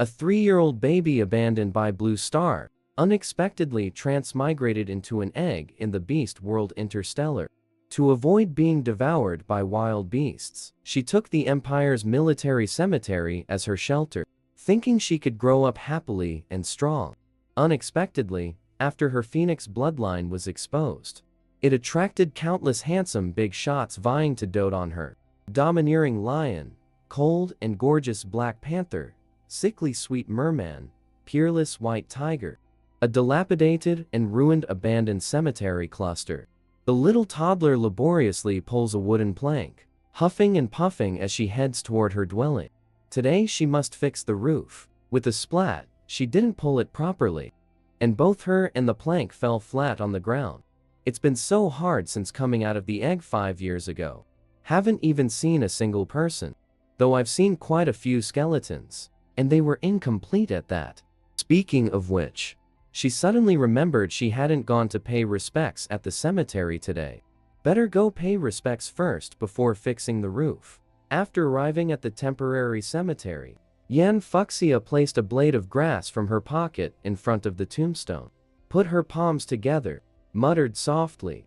A 3-year-old baby abandoned by Blue Star, unexpectedly transmigrated into an egg in the beast world Interstellar. To avoid being devoured by wild beasts, she took the Empire's military cemetery as her shelter, thinking she could grow up happily and strong. Unexpectedly, after her phoenix bloodline was exposed, it attracted countless handsome big shots vying to dote on her. Domineering lion, cold and gorgeous black panther, sickly sweet merman, peerless white tiger. A dilapidated and ruined abandoned cemetery cluster. The little toddler laboriously pulls a wooden plank, huffing and puffing as she heads toward her dwelling. Today she must fix the roof. With a splat, she didn't pull it properly, and both her and the plank fell flat on the ground. It's been so hard since coming out of the egg 5 years ago. Haven't even seen a single person. Though I've seen quite a few skeletons, and they were incomplete at that. Speaking of which, she suddenly remembered she hadn't gone to pay respects at the cemetery today. Better go pay respects first before fixing the roof. After arriving at the temporary cemetery, Yan Fuxia placed a blade of grass from her pocket in front of the tombstone. Put her palms together, muttered softly.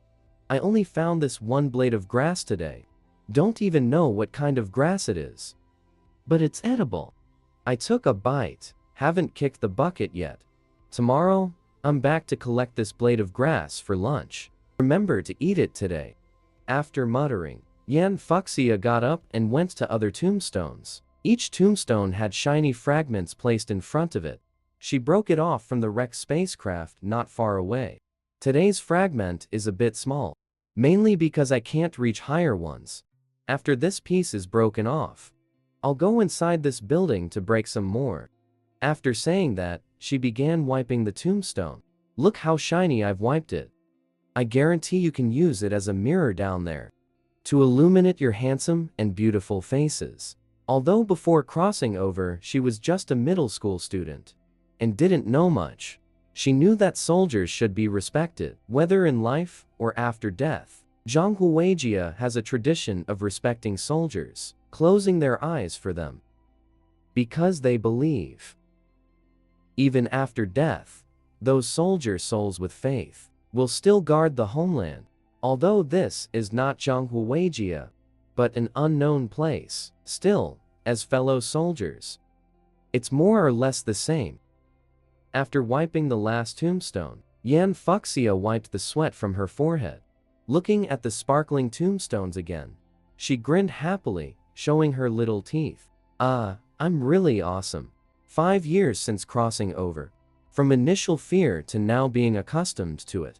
I only found this one blade of grass today. Don't even know what kind of grass it is. But it's edible. I took a bite, haven't kicked the bucket yet. Tomorrow, I'm back to collect this blade of grass for lunch. Remember to eat it today. After muttering, Yan Fuxia got up and went to other tombstones. Each tombstone had shiny fragments placed in front of it. She broke it off from the wrecked spacecraft not far away. Today's fragment is a bit small, mainly because I can't reach higher ones. After this piece is broken off, I'll go inside this building to break some more. After saying that, she began wiping the tombstone. Look how shiny I've wiped it. I guarantee you can use it as a mirror down there to illuminate your handsome and beautiful faces. Although before crossing over she was just a middle school student and didn't know much, she knew that soldiers should be respected, whether in life or after death. Zhonghuijia has a tradition of respecting soldiers, closing their eyes for them, because they believe even after death, those soldier souls with faith will still guard the homeland. Although this is not Zhonghuijia, but an unknown place, still, as fellow soldiers, it's more or less the same. After wiping the last tombstone, Yan Fuxia wiped the sweat from her forehead. Looking at the sparkling tombstones again, she grinned happily, showing her little teeth. I'm really awesome. 5 years since crossing over. From initial fear to now being accustomed to it.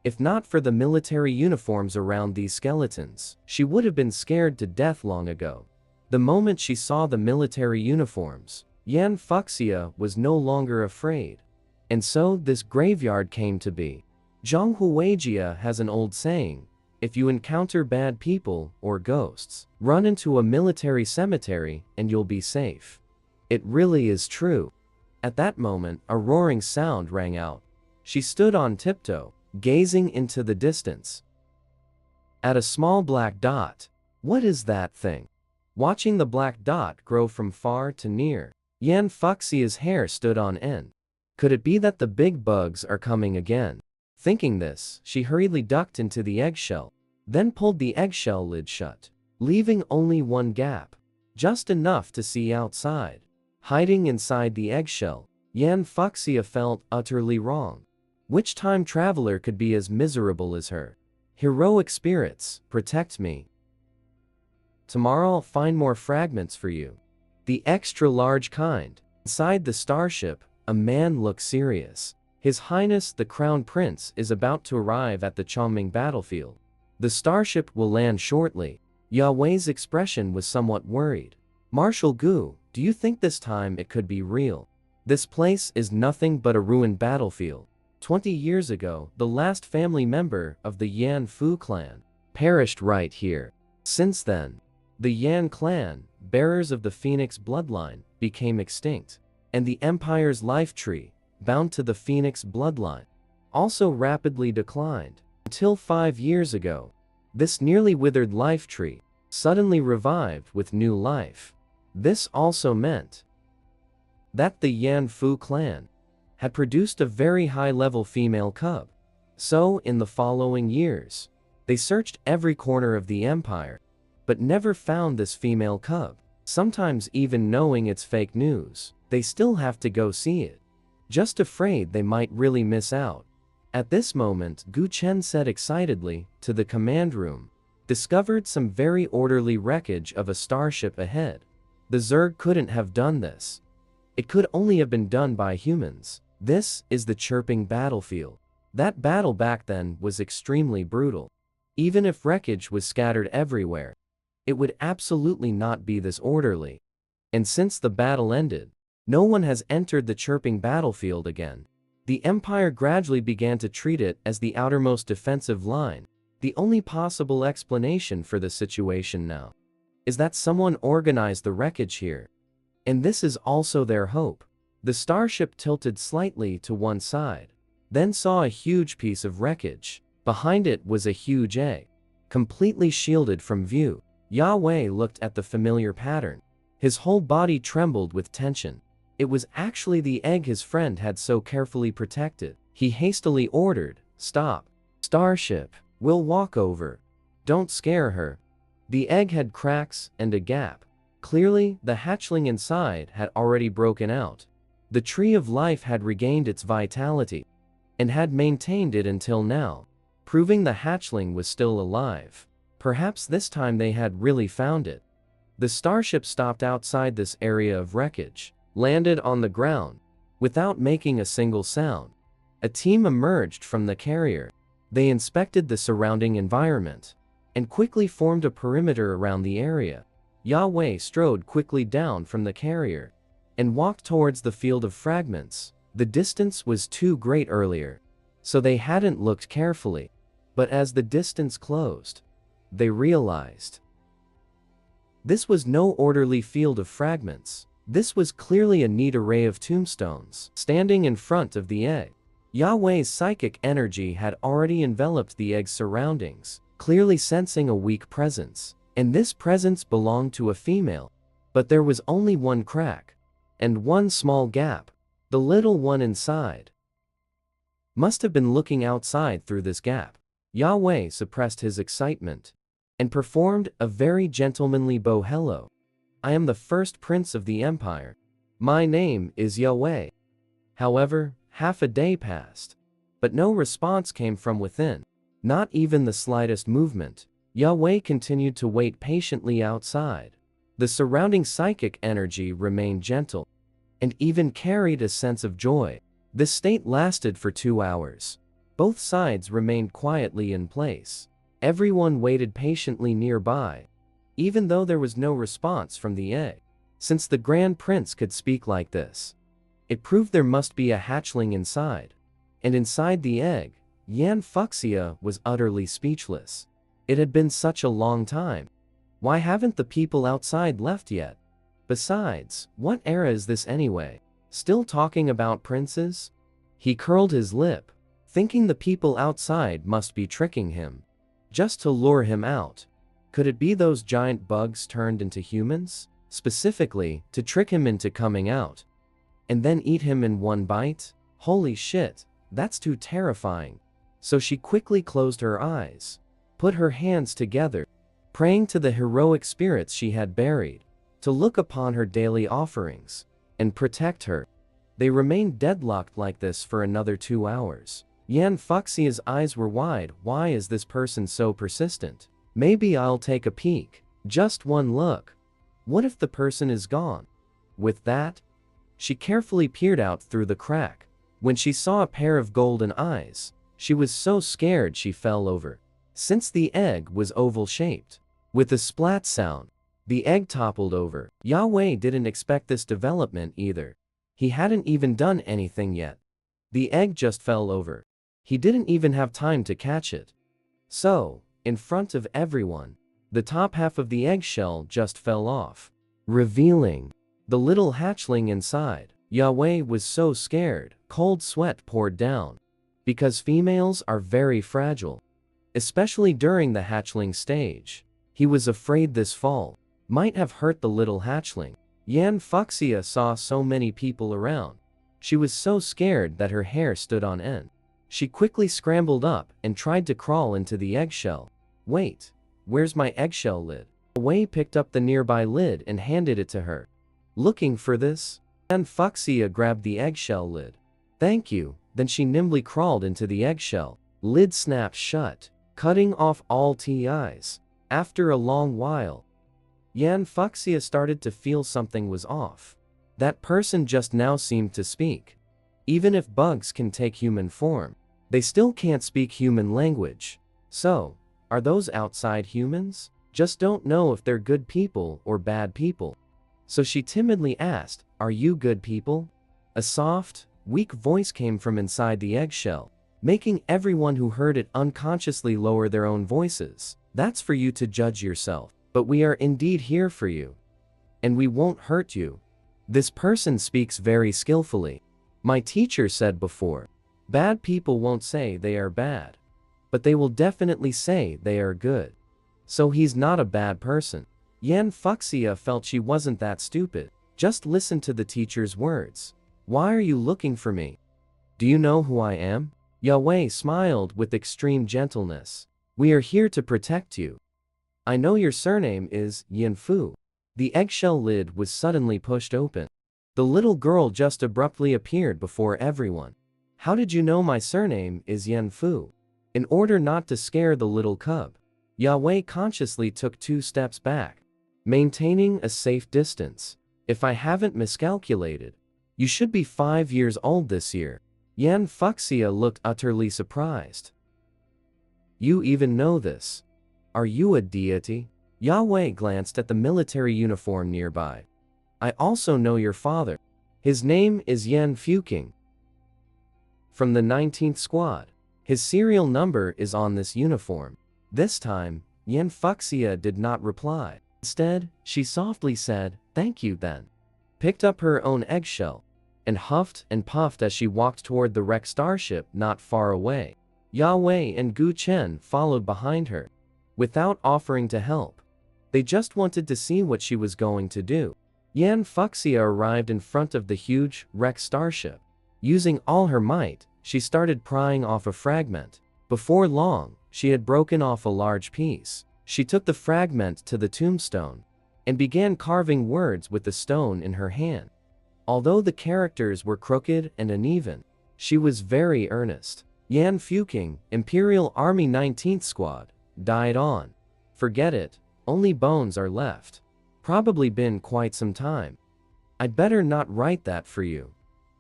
If not for the military uniforms around these skeletons, she would have been scared to death long ago. The moment she saw the military uniforms, Yan Fuxia was no longer afraid. And so this graveyard came to be. Zhonghuijia has an old saying, if you encounter bad people or ghosts, run into a military cemetery and you'll be safe. It really is true. At that moment, a roaring sound rang out. She stood on tiptoe, gazing into the distance. At a small black dot. What is that thing? Watching the black dot grow from far to near, Yan Fuxia's hair stood on end. Could it be that the big bugs are coming again? Thinking this, she hurriedly ducked into the eggshell, then pulled the eggshell lid shut, leaving only one gap, just enough to see outside. Hiding inside the eggshell, Yan Fuxia felt utterly wrong. Which time traveler could be as miserable as her? Heroic spirits, protect me. Tomorrow I'll find more fragments for you. The extra large kind. Inside the starship, a man looks serious. His Highness the Crown Prince is about to arrive at the Chongming battlefield. The starship will land shortly. Yahweh's expression was somewhat worried. Marshal Gu, do you think this time it could be real? This place is nothing but a ruined battlefield. 20 years ago, the last family member of the Yan Fu clan perished right here. Since then, the Yan clan, bearers of the Phoenix bloodline, became extinct, and the Empire's life tree, bound to the Phoenix bloodline, also rapidly declined, until 5 years ago. This nearly withered life tree suddenly revived with new life. This also meant that the Yan Fu clan had produced a very high-level female cub. So, in the following years, they searched every corner of the empire, but never found this female cub. Sometimes even knowing it's fake news, they still have to go see it, just afraid they might really miss out. At this moment, Gu Chen said excitedly to the command room, discovered some very orderly wreckage of a starship ahead. The Zerg couldn't have done this. It could only have been done by humans. This is the chirping battlefield. That battle back then was extremely brutal. Even if wreckage was scattered everywhere, it would absolutely not be this orderly. And since the battle ended, no one has entered the chirping battlefield again. The Empire gradually began to treat it as the outermost defensive line. The only possible explanation for the situation now is that someone organized the wreckage here. And this is also their hope. The starship tilted slightly to one side, then saw a huge piece of wreckage. Behind it was a huge egg, completely shielded from view. Yahweh looked at the familiar pattern. His whole body trembled with tension. It was actually the egg his friend had so carefully protected. He hastily ordered, "Stop. Starship, we'll walk over. Don't scare her." The egg had cracks and a gap. Clearly, the hatchling inside had already broken out. The tree of life had regained its vitality and had maintained it until now, proving the hatchling was still alive. Perhaps this time they had really found it. The starship stopped outside this area of wreckage, landed on the ground, without making a single sound. A team emerged from the carrier. They inspected the surrounding environment and quickly formed a perimeter around the area. Yahweh strode quickly down from the carrier and walked towards the field of fragments. The distance was too great earlier, so they hadn't looked carefully. But as the distance closed, they realized this was no orderly field of fragments. This was clearly a neat array of tombstones standing in front of the egg. Yahweh's psychic energy had already enveloped the egg's surroundings, clearly sensing a weak presence. And this presence belonged to a female. But there was only one crack and one small gap. The little one inside must have been looking outside through this gap. Yahweh suppressed his excitement and performed a very gentlemanly bow hello. "I am the first prince of the empire. My name is Yahweh." However, half a day passed, but no response came from within. Not even the slightest movement. Yahweh continued to wait patiently outside. The surrounding psychic energy remained gentle and even carried a sense of joy. This state lasted for 2 hours. Both sides remained quietly in place. Everyone waited patiently nearby, even though there was no response from the egg. Since the Grand Prince could speak like this, it proved there must be a hatchling inside. And inside the egg, Yan Fuxia was utterly speechless. It had been such a long time. Why haven't the people outside left yet? Besides, what era is this anyway? Still talking about princes? He curled his lip, thinking the people outside must be tricking him, just to lure him out. Could it be those giant bugs turned into humans? Specifically, to trick him into coming out, and then eat him in one bite? Holy shit, that's too terrifying. So she quickly closed her eyes, put her hands together, praying to the heroic spirits she had buried, to look upon her daily offerings and protect her. They remained deadlocked like this for another 2 hours. Yan Fuxia's eyes were wide. Why is this person so persistent? Maybe I'll take a peek. Just one look. What if the person is gone? With that, she carefully peered out through the crack. When she saw a pair of golden eyes, she was so scared she fell over. Since the egg was oval-shaped, with a splat sound, the egg toppled over. Yahweh didn't expect this development either. He hadn't even done anything yet. The egg just fell over. He didn't even have time to catch it. So, in front of everyone, the top half of the eggshell just fell off, revealing the little hatchling inside. Yahweh was so scared, cold sweat poured down. Because females are very fragile, especially during the hatchling stage. He was afraid this fall might have hurt the little hatchling. Yan Fuxia saw so many people around. She was so scared that her hair stood on end. She quickly scrambled up and tried to crawl into the eggshell. Wait, where's my eggshell lid? Wei picked up the nearby lid and handed it to her. Looking for this? Yan Fuxia grabbed the eggshell lid. Thank you. Then she nimbly crawled into the eggshell. Lid snapped shut, cutting off all TIs. After a long while, Yan Fuxia started to feel something was off. That person just now seemed to speak. Even if bugs can take human form, they still can't speak human language. So, are those outside humans? Just don't know if they're good people or bad people. So she timidly asked, "Are you good people?" A soft, weak voice came from inside the eggshell, making everyone who heard it unconsciously lower their own voices. That's for you to judge yourself, but we are indeed here for you. And we won't hurt you. This person speaks very skillfully. My teacher said before, bad people won't say they are bad, but they will definitely say they are good. So he's not a bad person. Yan Fuxia felt she wasn't that stupid. Just listen to the teacher's words. Why are you looking for me? Do you know who I am? Yahweh smiled with extreme gentleness. We are here to protect you. I know your surname is Yin Fu. The eggshell lid was suddenly pushed open. The little girl just abruptly appeared before everyone. How did you know my surname is Yin Fu? In order not to scare the little cub, Yahweh consciously took 2 steps back, maintaining a safe distance. If I haven't miscalculated, you should be 5 years old this year. Yan Fuxia looked utterly surprised. You even know this? Are you a deity? Yahweh glanced at the military uniform nearby. I also know your father. His name is Yan Fuking. From the 19th squad. His serial number is on this uniform. This time, Yan Fuxia did not reply. Instead, she softly said, thank you then. Picked up her own eggshell, and huffed and puffed as she walked toward the wrecked starship not far away. Yahweh and Gu Chen followed behind her, without offering to help. They just wanted to see what she was going to do. Yan Fuxia arrived in front of the huge, wrecked starship. Using all her might, she started prying off a fragment. Before long, she had broken off a large piece. She took the fragment to the tombstone, and began carving words with the stone in her hand. Although the characters were crooked and uneven, she was very earnest. Yan Fuking, Imperial Army 19th Squad, died on. Forget it, only bones are left. Probably been quite some time. I'd better not write that for you.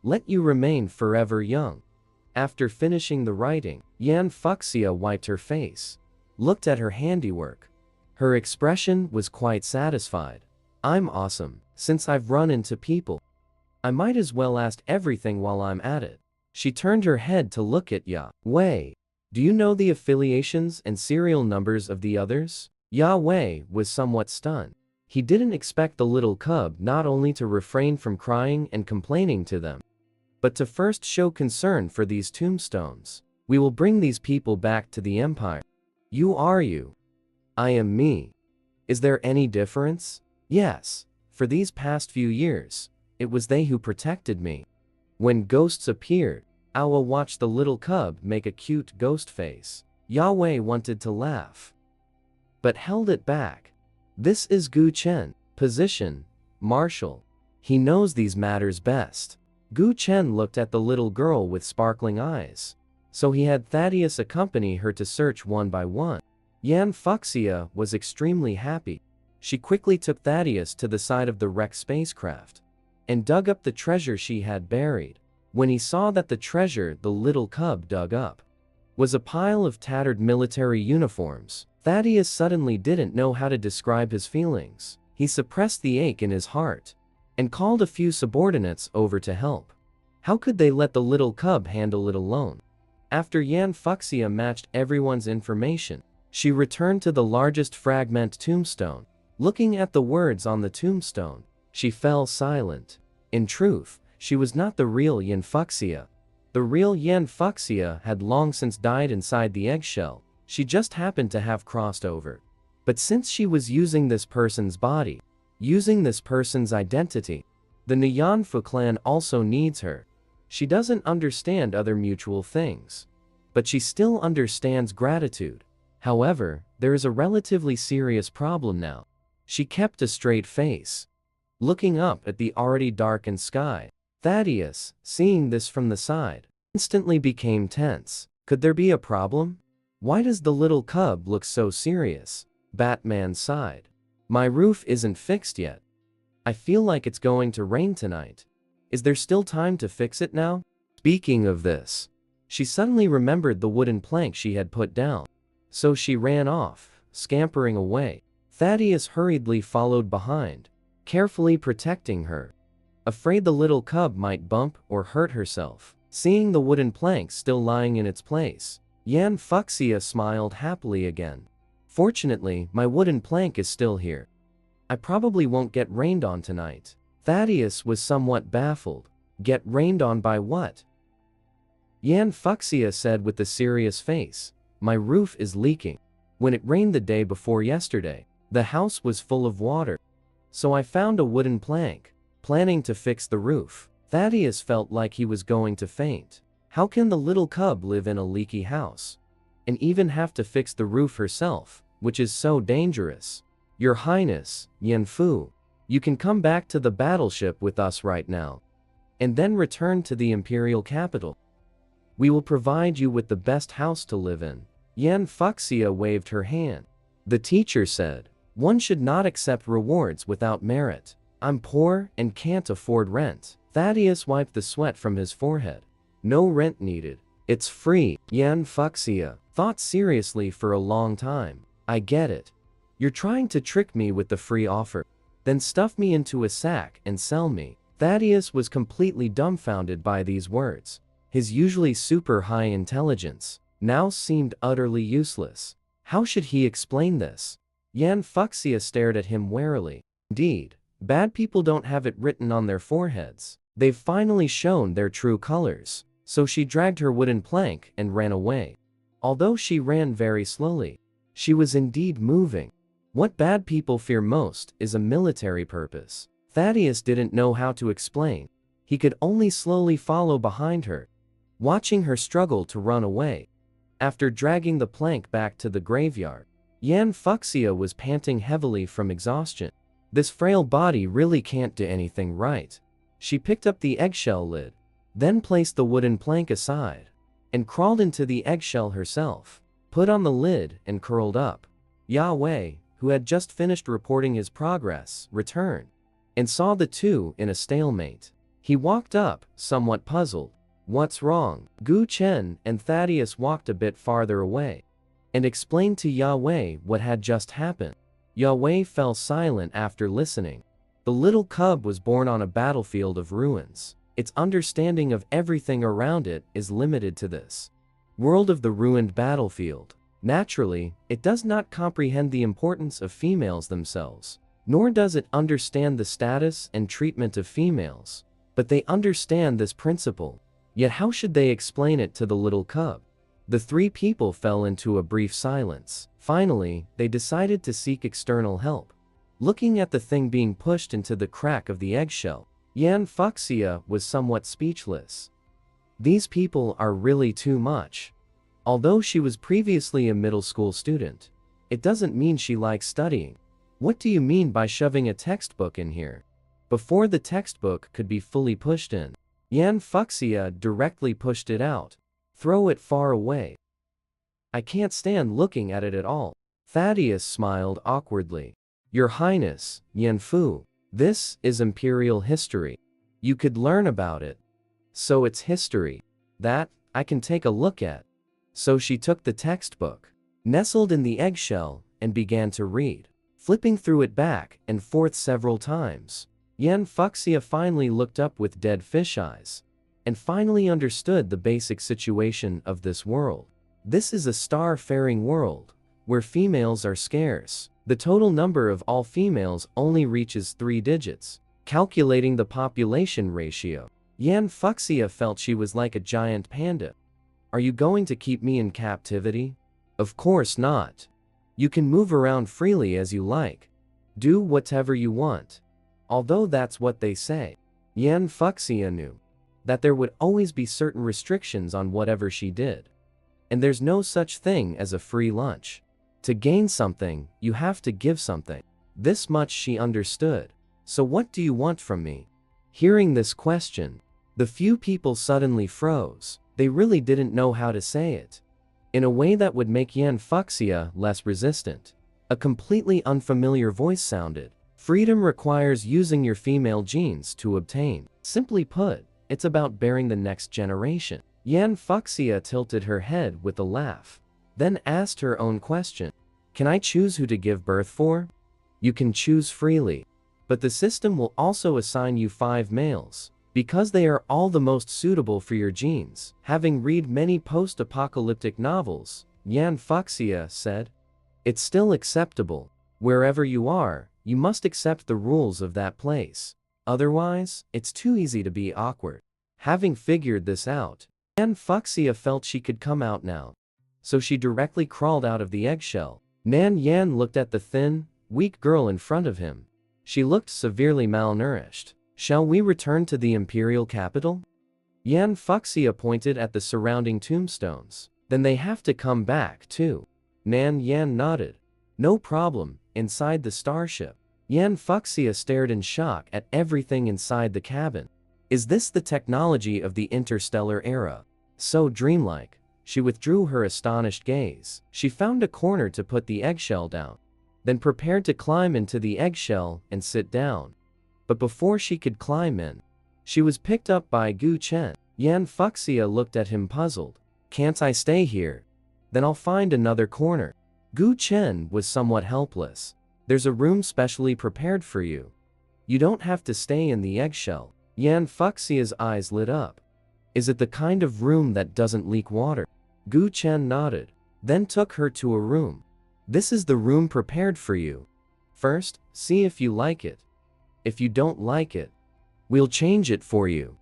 Let you remain forever young. After finishing the writing, Yan Fuxia wiped her face, looked at her handiwork. Her expression was quite satisfied. I'm awesome, since I've run into people. I might as well ask everything while I'm at it. She turned her head to look at Yahweh. Do you know the affiliations and serial numbers of the others? Yahweh was somewhat stunned. He didn't expect the little cub not only to refrain from crying and complaining to them, but to first show concern for these tombstones. We will bring these people back to the Empire. You are you. I am me. Is there any difference? Yes. For these past few years, it was they who protected me. When ghosts appeared, Awa watched the little cub make a cute ghost face. Yahweh wanted to laugh, but held it back. This is Gu Chen, position, marshal. He knows these matters best. Gu Chen looked at the little girl with sparkling eyes, so he had Thaddeus accompany her to search one by one. Yan Fuxia was extremely happy. She quickly took Thaddeus to the side of the wrecked spacecraft, and dug up the treasure she had buried. When he saw that the treasure the little cub dug up was a pile of tattered military uniforms, Thaddeus suddenly didn't know how to describe his feelings. He suppressed the ache in his heart, and called a few subordinates over to help. How could they let the little cub handle it alone? After Yan Fuxia matched everyone's information, she returned to the largest fragment tombstone. Looking at the words on the tombstone, she fell silent. In truth, she was not the real Yan Fuxia. The real Yan Fuxia had long since died inside the eggshell. She just happened to have crossed over. But since she was using this person's body, using this person's identity. The Nyanfu clan also needs her. She doesn't understand other mutual things, but she still understands gratitude. However, there is a relatively serious problem now. She kept a straight face, looking up at the already darkened sky. Thaddeus, seeing this from the side, instantly became tense. Could there be a problem? Why does the little cub look so serious? Batman sighed. My roof isn't fixed yet. I feel like it's going to rain tonight. Is there still time to fix it now? Speaking of this, she suddenly remembered the wooden plank she had put down. So she ran off, scampering away. Thaddeus hurriedly followed behind, carefully protecting her, afraid the little cub might bump or hurt herself. Seeing the wooden plank still lying in its place, Yan Fuxia smiled happily again. Fortunately, my wooden plank is still here. I probably won't get rained on tonight. Thaddeus was somewhat baffled. Get rained on by what? Yan Fuxia said with a serious face. My roof is leaking. When it rained the day before yesterday, the house was full of water. So I found a wooden plank, planning to fix the roof. Thaddeus felt like he was going to faint. How can the little cub live in a leaky house and even have to fix the roof herself, which is so dangerous? Your Highness, Yanfu, you can come back to the battleship with us right now, and then return to the imperial capital. We will provide you with the best house to live in. Yan Fuxia waved her hand. The teacher said, one should not accept rewards without merit. I'm poor and can't afford rent. Thaddeus wiped the sweat from his forehead. No rent needed. It's free. Yan Fuxia thought seriously for a long time. I get it. You're trying to trick me with the free offer. Then stuff me into a sack and sell me. Thaddeus was completely dumbfounded by these words. His usually super high intelligence now seemed utterly useless. How should he explain this? Yan Fuxia stared at him warily. Indeed, bad people don't have it written on their foreheads. They've finally shown their true colors. So she dragged her wooden plank and ran away. Although she ran very slowly, she was indeed moving. What bad people fear most is a military purpose. Thaddeus didn't know how to explain. He could only slowly follow behind her, watching her struggle to run away. After dragging the plank back to the graveyard, Yan Fuxia was panting heavily from exhaustion. This frail body really can't do anything right. She picked up the eggshell lid, then placed the wooden plank aside, and crawled into the eggshell herself, put on the lid and curled up. Yahweh, who had just finished reporting his progress, returned, and saw the two in a stalemate. He walked up, somewhat puzzled. What's wrong? Gu Chen and Thaddeus walked a bit farther away, and explained to Yahweh what had just happened. Yahweh fell silent after listening. The little cub was born on a battlefield of ruins. Its understanding of everything around it is limited to this world of the ruined battlefield. Naturally, it does not comprehend the importance of females themselves, nor does it understand the status and treatment of females. But they understand this principle. Yet how should they explain it to the little cub? The three people fell into a brief silence. Finally, they decided to seek external help. Looking at the thing being pushed into the crack of the eggshell, Yan Fuxia was somewhat speechless. These people are really too much. Although she was previously a middle school student, it doesn't mean she likes studying. What do you mean by shoving a textbook in here? Before the textbook could be fully pushed in, Yan Fuxia directly pushed it out. Throw it far away. I can't stand looking at it at all. Thaddeus smiled awkwardly. Your Highness, Yanfu, this is imperial history. You could learn about it. So it's history. That, I can take a look at. So she took the textbook, nestled in the eggshell, and began to read, flipping through it back and forth several times. Yan Fuxia finally looked up with dead fish eyes, and finally understood the basic situation of this world. This is a star-faring world, where females are scarce. The total number of all females only reaches 3 digits. Calculating the population ratio, Yan Fuxia felt she was like a giant panda. Are you going to keep me in captivity? Of course not. You can move around freely as you like. Do whatever you want. Although that's what they say. Yan Fuxia knew that there would always be certain restrictions on whatever she did. And there's no such thing as a free lunch. To gain something, you have to give something. This much she understood. So what do you want from me? Hearing this question, the few people suddenly froze. They really didn't know how to say it in a way that would make Yan Fuxia less resistant. A completely unfamiliar voice sounded. Freedom requires using your female genes to obtain. Simply put, it's about bearing the next generation. Yan Fuxia tilted her head with a laugh, then asked her own question. Can I choose who to give birth for? You can choose freely. But the system will also assign you 5 males, because they are all the most suitable for your genes. Having read many post-apocalyptic novels, Yan Fuxia said, it's still acceptable. Wherever you are, you must accept the rules of that place. Otherwise, it's too easy to be awkward. Having figured this out, Yan Fuxia felt she could come out now. So she directly crawled out of the eggshell. Nan Yan looked at the thin, weak girl in front of him. She looked severely malnourished. Shall we return to the imperial capital? Yan Fuxia pointed at the surrounding tombstones. Then they have to come back too. Nan Yan nodded. No problem, inside the starship. Yan Fuxia stared in shock at everything inside the cabin. Is this the technology of the interstellar era? So dreamlike. She withdrew her astonished gaze. She found a corner to put the eggshell down, then prepared to climb into the eggshell and sit down. But before she could climb in, she was picked up by Gu Chen. Yan Fuxia looked at him puzzled. Can't I stay here? Then I'll find another corner. Gu Chen was somewhat helpless. There's a room specially prepared for you. You don't have to stay in the eggshell. Yan Fuxia's eyes lit up. Is it the kind of room that doesn't leak water? Gu Chen nodded, then took her to a room. This is the room prepared for you. First, see if you like it. If you don't like it, we'll change it for you.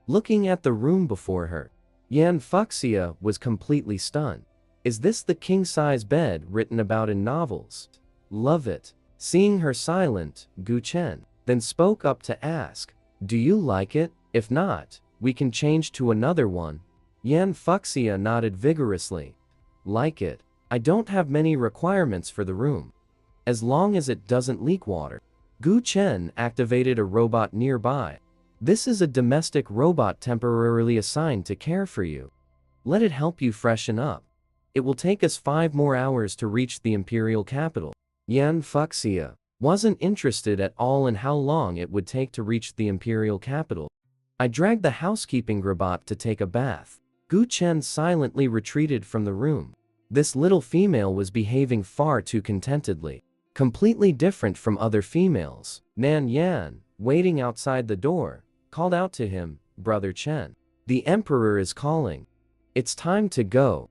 Looking at the room before her, Yan Fuxia was completely stunned. Is this the king-size bed written about in novels? Love it. Seeing her silent, Gu Chen then spoke up to ask, do you like it? If not, we can change to another one. Yan Fuxia nodded vigorously. Like it. I don't have many requirements for the room. As long as it doesn't leak water. Gu Chen activated a robot nearby. This is a domestic robot temporarily assigned to care for you. Let it help you freshen up. It will take us 5 more hours to reach the imperial capital. Yan Fuxia wasn't interested at all in how long it would take to reach the imperial capital. I dragged the housekeeping robot to take a bath. Gu Chen silently retreated from the room. This little female was behaving far too contentedly. Completely different from other females. Nan Yan, waiting outside the door, called out to him, Brother Chen. The emperor is calling. It's time to go.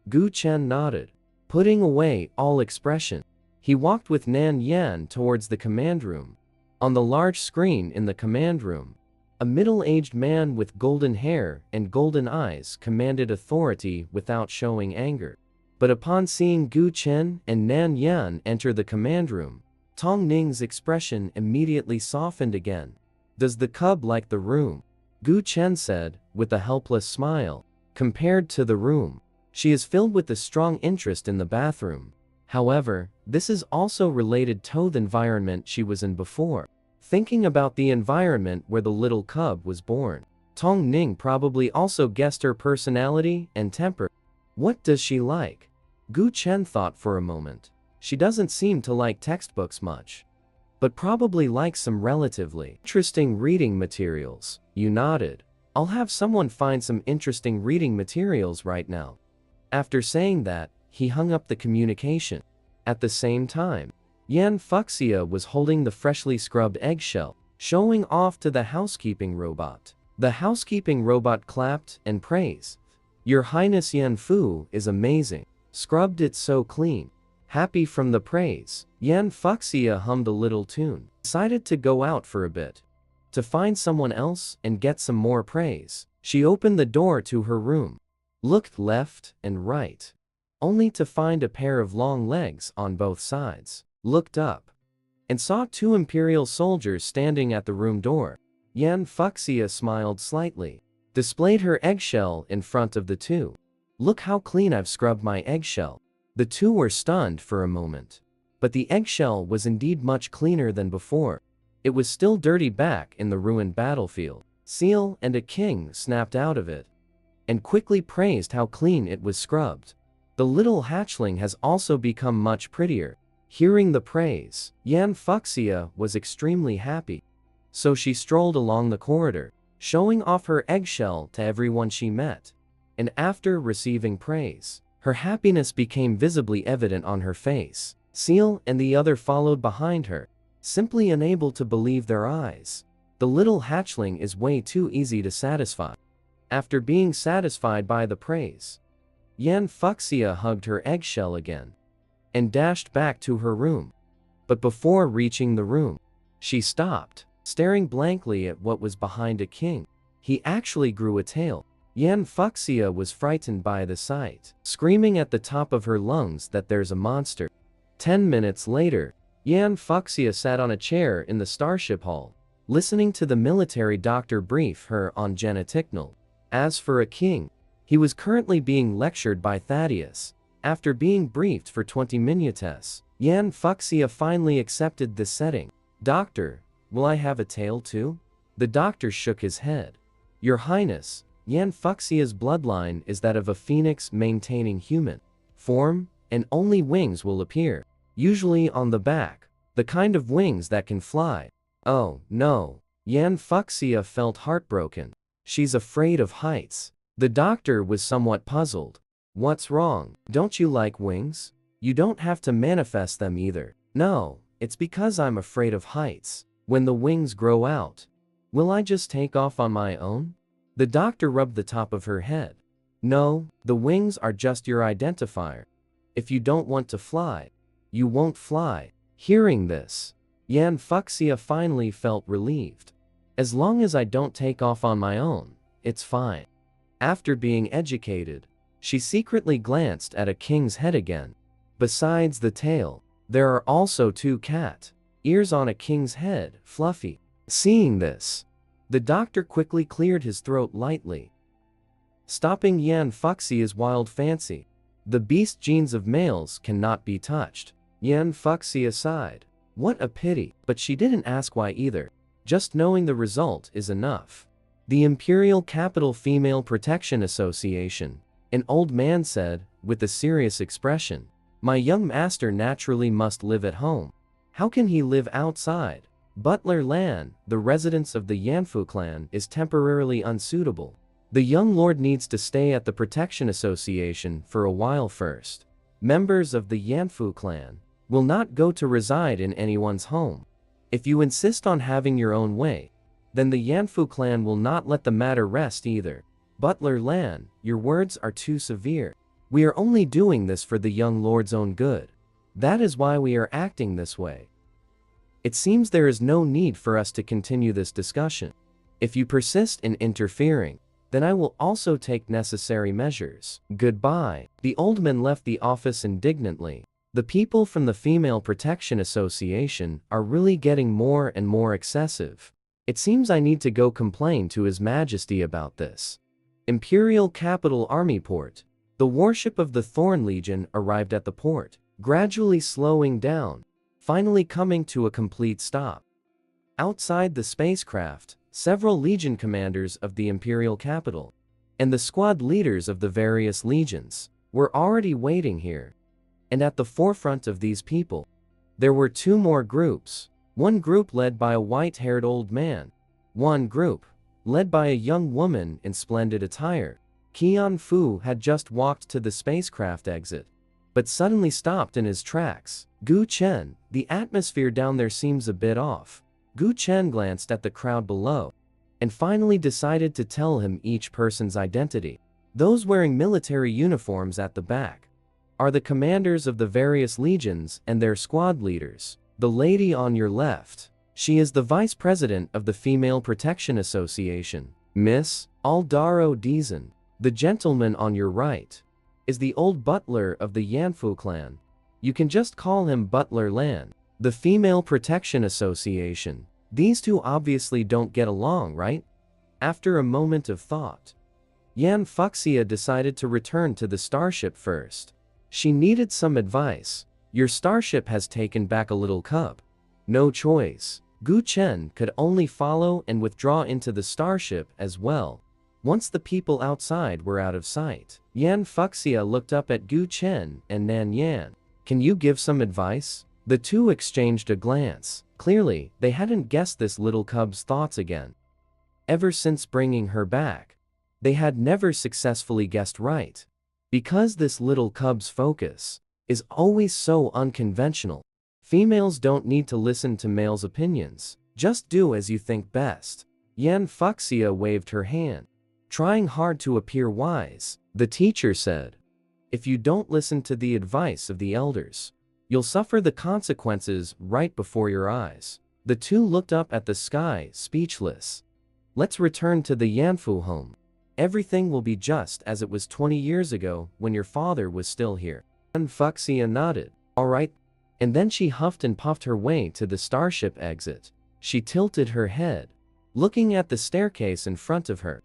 Gu Chen nodded, putting away all expression. He walked with Nan Yan towards the command room. On the large screen in the command room, a middle-aged man with golden hair and golden eyes commanded authority without showing anger. But upon seeing Gu Chen and Nan Yan enter the command room, Tong Ning's expression immediately softened again. Does the cub like the room? Gu Chen said, with a helpless smile. Compared to the room, she is filled with a strong interest in the bathroom. However, this is also related to the environment she was in before. Thinking about the environment where the little cub was born, Tong Ning probably also guessed her personality and temper. What does she like? Gu Chen thought for a moment. She doesn't seem to like textbooks much, but probably likes some relatively interesting reading materials. You nodded. I'll have someone find some interesting reading materials right now. After saying that, he hung up the communication. At the same time, Yan Fuxia was holding the freshly scrubbed eggshell, showing off to the housekeeping robot. The housekeeping robot clapped and praised. Your Highness Yan Fu is amazing. Scrubbed it so clean. Happy from the praise, Yan Fuxia hummed a little tune. Decided to go out for a bit. To find someone else and get some more praise. She opened the door to her room. Looked left and right. Only to find a pair of long legs on both sides. Looked up. and saw two imperial soldiers standing at the room door. Yan Fuxia smiled slightly, displayed her eggshell in front of the two. "Look how clean I've scrubbed my eggshell." The two were stunned for a moment. But the eggshell was indeed much cleaner than before. It was still dirty back in the ruined battlefield. Seal and a king snapped out of it, and quickly praised how clean it was scrubbed. The little hatchling has also become much prettier. Hearing the praise, Yan Fuxia was extremely happy. So she strolled along the corridor, showing off her eggshell to everyone she met. And after receiving praise, her happiness became visibly evident on her face. Seal and the other followed behind her, simply unable to believe their eyes. The little hatchling is way too easy to satisfy. After being satisfied by the praise, Yan Fuxia hugged her eggshell again and dashed back to her room. But before reaching the room, she stopped, staring blankly at what was behind a king. He actually grew a tail. Yan Fuxia was frightened by the sight, screaming at the top of her lungs that there's a monster. 10 minutes later, Yan Fuxia sat on a chair in the starship hall, listening to the military doctor brief her on genetical. As for a king, he was currently being lectured by Thaddeus. After being briefed for 20 minutes, Yan Fuxia finally accepted this setting. "Doctor, will I have a tail too?" The doctor shook his head. "Your Highness, Yan Fuxia's bloodline is that of a phoenix maintaining human form, and only wings will appear, usually on the back, the kind of wings that can fly." "Oh, no." Yan Fuxia felt heartbroken. She's afraid of heights. The doctor was somewhat puzzled. "What's wrong? Don't you like wings? You don't have to manifest them either." "No, it's because I'm afraid of heights. When the wings grow out, will I just take off on my own?" The doctor rubbed the top of her head. "No, the wings are just your identifier. If you don't want to fly, you won't fly." Hearing this, Yan Fuxia finally felt relieved. "As long as I don't take off on my own, it's fine." After being educated, she secretly glanced at a king's head again. Besides the tail, there are also two cat ears on a king's head, Fluffy. Seeing this, the doctor quickly cleared his throat lightly, stopping Yan Fuxia's wild fancy. The beast genes of males cannot be touched. Yan Fuxia sighed. What a pity, but she didn't ask why either. Just knowing the result is enough. The Imperial Capital Female Protection Association, an old man said, with a serious expression. "My young master naturally must live at home. How can he live outside? Butler Lan, the residence of the Yanfu clan, is temporarily unsuitable. The young lord needs to stay at the Protection Association for a while first. Members of the Yanfu clan will not go to reside in anyone's home. If you insist on having your own way, then the Yanfu clan will not let the matter rest either. Butler Lan, your words are too severe. We are only doing this for the young lord's own good. That is why we are acting this way. It seems there is no need for us to continue this discussion. If you persist in interfering, then I will also take necessary measures. Goodbye." The old man left the office indignantly. The people from the Female Protection Association are really getting more and more excessive. It seems I need to go complain to His Majesty about this. Imperial Capital Army Port. The warship of the Thorn Legion arrived at the port, gradually slowing down, finally coming to a complete stop. Outside the spacecraft, several legion commanders of the Imperial Capital and the squad leaders of the various legions were already waiting here. And at the forefront of these people, there were two more groups. One group led by a white-haired old man. One group led by a young woman in splendid attire. Qian Fu had just walked to the spacecraft exit, but suddenly stopped in his tracks. Gu Chen, the atmosphere down there seems a bit off. Gu Chen glanced at the crowd below, and finally decided to tell him each person's identity. Those wearing military uniforms at the back are the commanders of the various legions and their squad leaders. The lady on your left, she is the vice president of the Female Protection Association, Miss Aldaro Deason. The gentleman on your right is the old butler of the Yanfu clan. You can just call him Butler Lan. The Female Protection Association. These two obviously don't get along, right? After a moment of thought, Yan Fuxia decided to return to the starship first. She needed some advice. Your starship has taken back a little cub. No choice. Gu Chen could only follow and withdraw into the starship as well. Once the people outside were out of sight, Yan Fuxia looked up at Gu Chen and Nan Yan. Can you give some advice? The two exchanged a glance. Clearly, they hadn't guessed this little cub's thoughts again. Ever since bringing her back, they had never successfully guessed right. Because this little cub's focus is always so unconventional. Females don't need to listen to males' opinions. Just do as you think best. Yan Fuxia waved her hand. Trying hard to appear wise, the teacher said, if you don't listen to the advice of the elders, you'll suffer the consequences right before your eyes. The two looked up at the sky, speechless. Let's return to the Yanfu home. Everything will be just as it was 20 years ago when your father was still here. Yan Fuxia nodded. All right. And then she huffed and puffed her way to the starship exit. She tilted her head, looking at the staircase in front of her.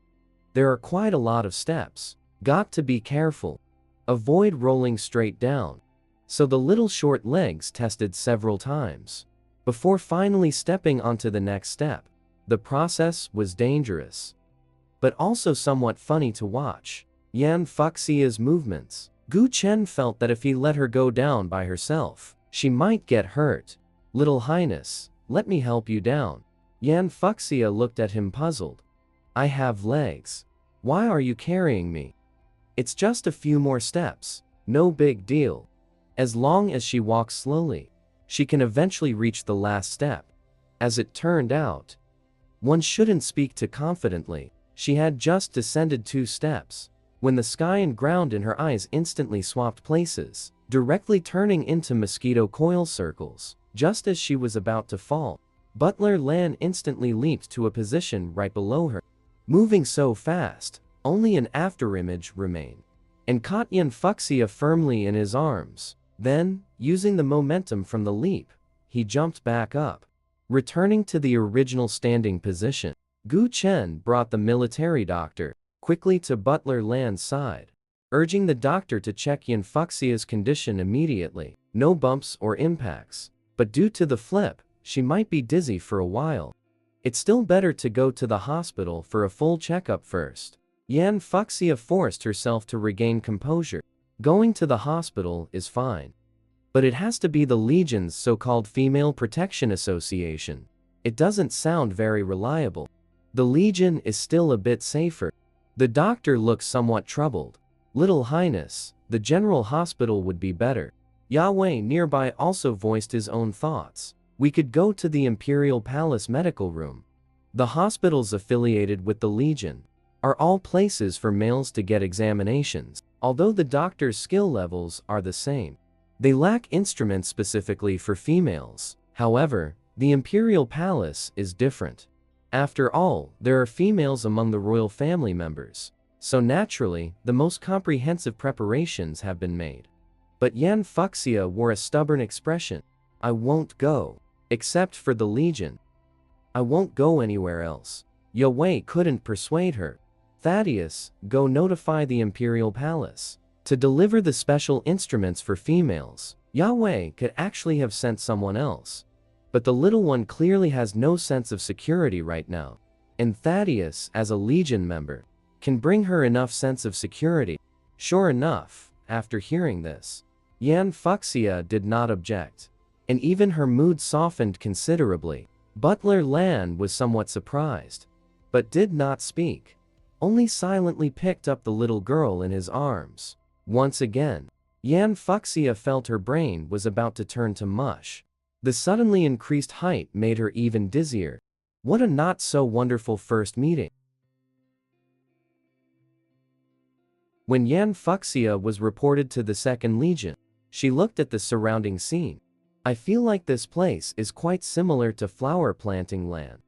There are quite a lot of steps. Got to be careful. Avoid rolling straight down. So the little short legs tested several times before finally stepping onto the next step. The process was dangerous, but also somewhat funny to watch. Yan Fuxia's movements. Gu Chen felt that if he let her go down by herself, she might get hurt. Little Highness, let me help you down. Yan Fuxia looked at him puzzled. I have legs. Why are you carrying me? It's just a few more steps. No big deal. As long as she walks slowly, she can eventually reach the last step. As it turned out, one shouldn't speak too confidently. She had just descended 2 steps when the sky and ground in her eyes instantly swapped places, directly turning into mosquito coil circles. Just as she was about to fall, Butler Lan instantly leaped to a position right below her. Moving so fast, only an afterimage remained, and caught Yan Fuxia firmly in his arms. Then, using the momentum from the leap, he jumped back up, returning to the original standing position. Gu Chen brought the military doctor quickly to Butler Lan's side, urging the doctor to check Yan Fuxia's condition immediately. No bumps or impacts, but due to the flip, she might be dizzy for a while. It's still better to go to the hospital for a full checkup first. Yan Fuxia forced herself to regain composure. Going to the hospital is fine, but it has to be the Legion's so-called Female Protection Association. It doesn't sound very reliable. The Legion is still a bit safer. The doctor looks somewhat troubled. Little Highness, the general hospital would be better. Yahweh nearby also voiced his own thoughts. We could go to the Imperial Palace medical room. The hospitals affiliated with the Legion are all places for males to get examinations. Although the doctor's skill levels are the same, they lack instruments specifically for females. However, the Imperial Palace is different. After all, there are females among the royal family members, so naturally, the most comprehensive preparations have been made. But Yan Fuxia wore a stubborn expression. I won't go. Except for the Legion. I won't go anywhere else. Yahweh couldn't persuade her. Thaddeus, go notify the Imperial Palace to deliver the special instruments for females. Yahweh could actually have sent someone else, but the little one clearly has no sense of security right now. And Thaddeus, as a Legion member, can bring her enough sense of security. Sure enough, after hearing this, Yan Fuxia did not object, and even her mood softened considerably. Butler Lan was somewhat surprised, but did not speak, only silently picked up the little girl in his arms. Once again, Yan Fuxia felt her brain was about to turn to mush. The suddenly increased height made her even dizzier. What a not-so-wonderful first meeting. When Yan Fuxia was reported to the Second Legion, she looked at the surrounding scene. I feel like this place is quite similar to flower planting land.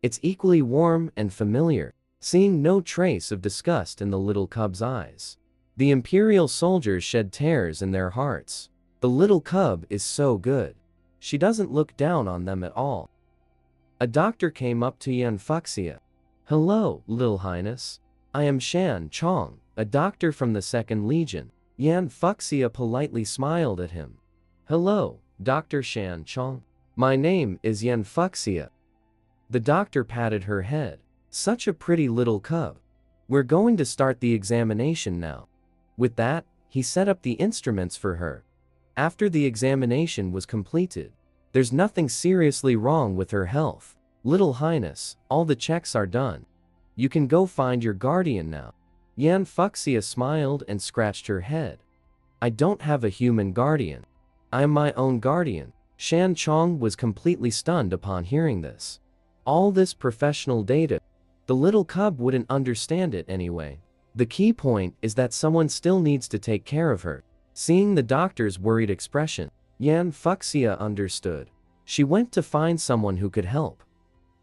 It's equally warm and familiar. Seeing no trace of disgust in the little cub's eyes, the Imperial soldiers shed tears in their hearts. The little cub is so good. She doesn't look down on them at all. A doctor came up to Yan Fuxia. "Hello, Little Highness. I am Shan Chong, a doctor from the 2nd Legion." Yan Fuxia politely smiled at him. "Hello, Dr. Shan Chong. My name is Yan Fuxia." The doctor patted her head. "Such a pretty little cub. We're going to start the examination now." With that, he set up the instruments for her. After the examination was completed, there's nothing seriously wrong with her health. "Little Highness, all the checks are done. You can go find your guardian now." Yan Fuxia smiled and scratched her head. "I don't have a human guardian. I am my own guardian." Shan Chong was completely stunned upon hearing this. All this professional data, the little cub wouldn't understand it anyway. The key point is that someone still needs to take care of her. Seeing the doctor's worried expression, Yan Fuxia understood. She went to find someone who could help.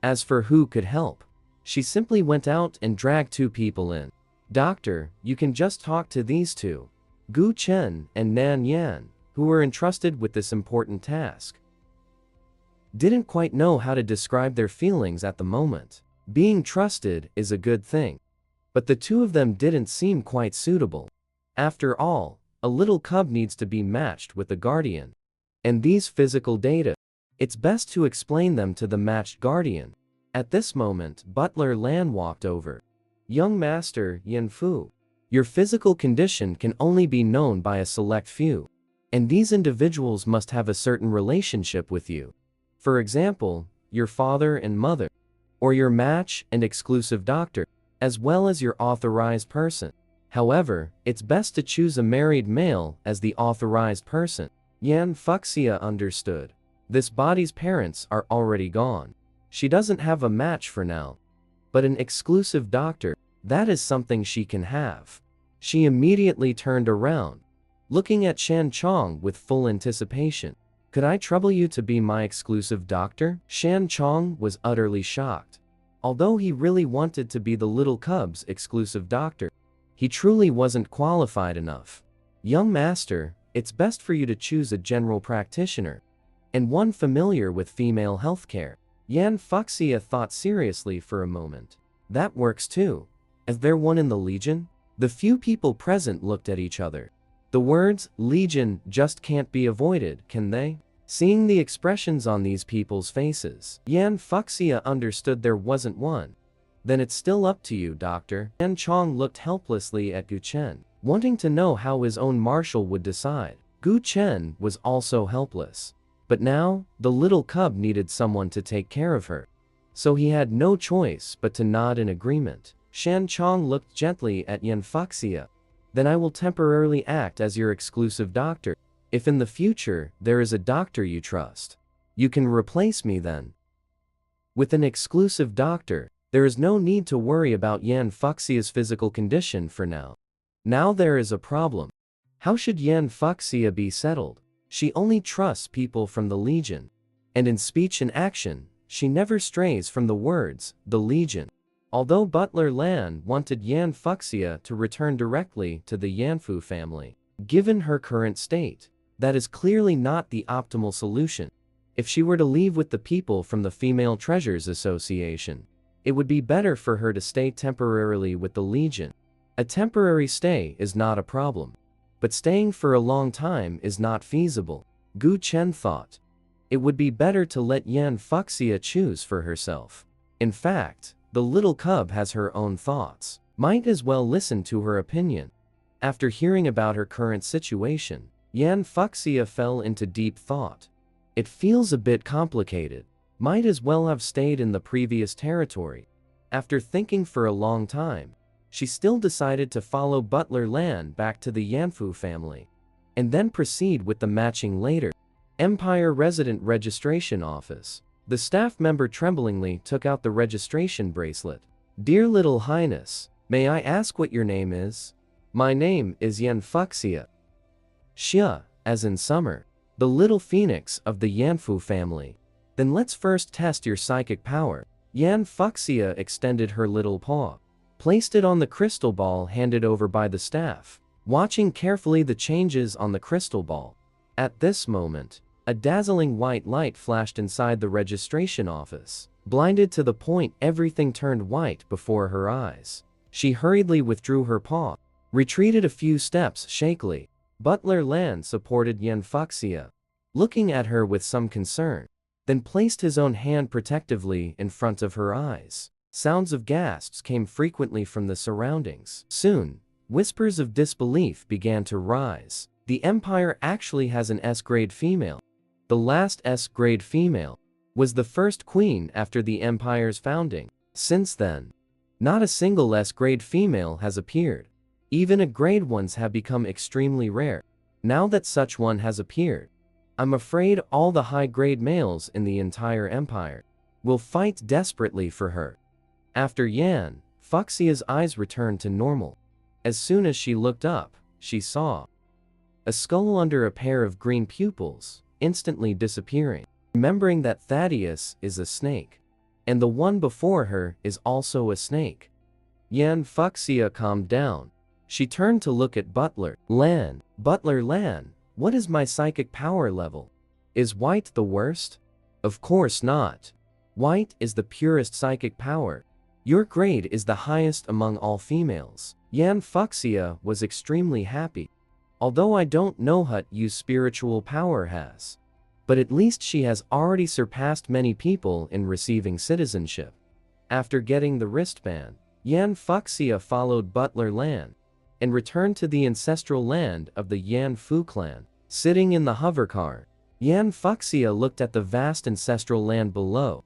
As for who could help, she simply went out and dragged 2 people in. "Doctor, you can just talk to these 2, Gu Chen and Nan Yan, who were entrusted with this important task." Didn't quite know how to describe their feelings at the moment. Being trusted is a good thing. But the 2 of them didn't seem quite suitable. After all, a little cub needs to be matched with a guardian. And these physical data, it's best to explain them to the matched guardian. At this moment, Butler Lan walked over. "Young Master Yin Fu, your physical condition can only be known by a select few. And these individuals must have a certain relationship with you. For example, your father and mother, or your match and exclusive doctor, as well as your authorized person. However, it's best to choose a married male as the authorized person." Yan Fuxia understood. This body's parents are already gone. She doesn't have a match for now. But an exclusive doctor, that is something she can have. She immediately turned around, looking at Shan Chong with full anticipation. "Could I trouble you to be my exclusive doctor?" Shan Chong was utterly shocked. Although he really wanted to be the little cub's exclusive doctor, he truly wasn't qualified enough. "Young master, it's best for you to choose a general practitioner, and one familiar with female healthcare." Yan Fuxia thought seriously for a moment. "That works too. Is there one in the Legion?" The few people present looked at each other. The words, "Legion," just can't be avoided, can they? Seeing the expressions on these people's faces, Yan Fuxia understood there wasn't one. "Then it's still up to you, doctor." Yan Chong looked helplessly at Gu Chen, wanting to know how his own marshal would decide. Gu Chen was also helpless. But now, the little cub needed someone to take care of her. So he had no choice but to nod in agreement. Shan Chong looked gently at Yan Fuxia. "Then I will temporarily act as your exclusive doctor. If in the future there is a doctor you trust, you can replace me then." With an exclusive doctor, there is no need to worry about Yan Fuxia's physical condition for now. Now there is a problem. How should Yan Fuxia be settled? She only trusts people from the Legion. And in speech and action, she never strays from the words, "the Legion." Although Butler Lan wanted Yan Fuxia to return directly to the Yanfu family, given her current state, that is clearly not the optimal solution. If she were to leave with the people from the Female Treasures Association, it would be better for her to stay temporarily with the Legion. A temporary stay is not a problem. But staying for a long time is not feasible. Gu Chen thought. It would be better to let Yan Fuxia choose for herself. In fact, the little cub has her own thoughts. Might as well listen to her opinion. After hearing about her current situation, Yan Fuxia fell into deep thought. It feels a bit complicated. Might as well have stayed in the previous territory. After thinking for a long time, she still decided to follow Butler Lan back to the Yanfu family, and then proceed with the matching later. Empire Resident Registration Office. The staff member tremblingly took out the registration bracelet. "Dear Little Highness, may I ask what your name is?" "My name is Yan Fuxia." "Xia, as in summer. The little phoenix of the Yanfu family. Then let's first test your psychic power." Yan Fuxia extended her little paw, placed it on the crystal ball handed over by the staff, watching carefully the changes on the crystal ball. At this moment, A dazzling white light flashed inside the registration office. Blinded to the point everything turned white before her eyes. She hurriedly withdrew her paw, retreated a few steps shakily. Butler Lan supported Yen Fuxia, looking at her with some concern, then placed his own hand protectively in front of her eyes. Sounds of gasps came frequently from the surroundings. Soon, whispers of disbelief began to rise. The Empire actually has an S-grade female. The last S-grade female was the first queen after the Empire's founding. Since then, not a single S-grade female has appeared. Even A-grade ones have become extremely rare. Now that such one has appeared, I'm afraid all the high-grade males in the entire Empire will fight desperately for her. After Yan, Fuxia's eyes returned to normal. As soon as she looked up, she saw a skull under a pair of green pupils, instantly disappearing. Remembering that Thaddeus is a snake, and the one before her is also a snake, Yan Fuxia calmed down. She turned to look at Butler Lan. Butler Lan, what is my psychic power level? Is white the worst? Of course not. White is the purest psychic power. Your grade is the highest among all females. Yan Fuxia was extremely happy. Although I don't know what use spiritual power has, but at least she has already surpassed many people in receiving citizenship. After getting the wristband, Yan Fuxia followed Butler Lan and returned to the ancestral land of the Yan Fu clan. Sitting in the hovercar, Yan Fuxia looked at the vast ancestral land below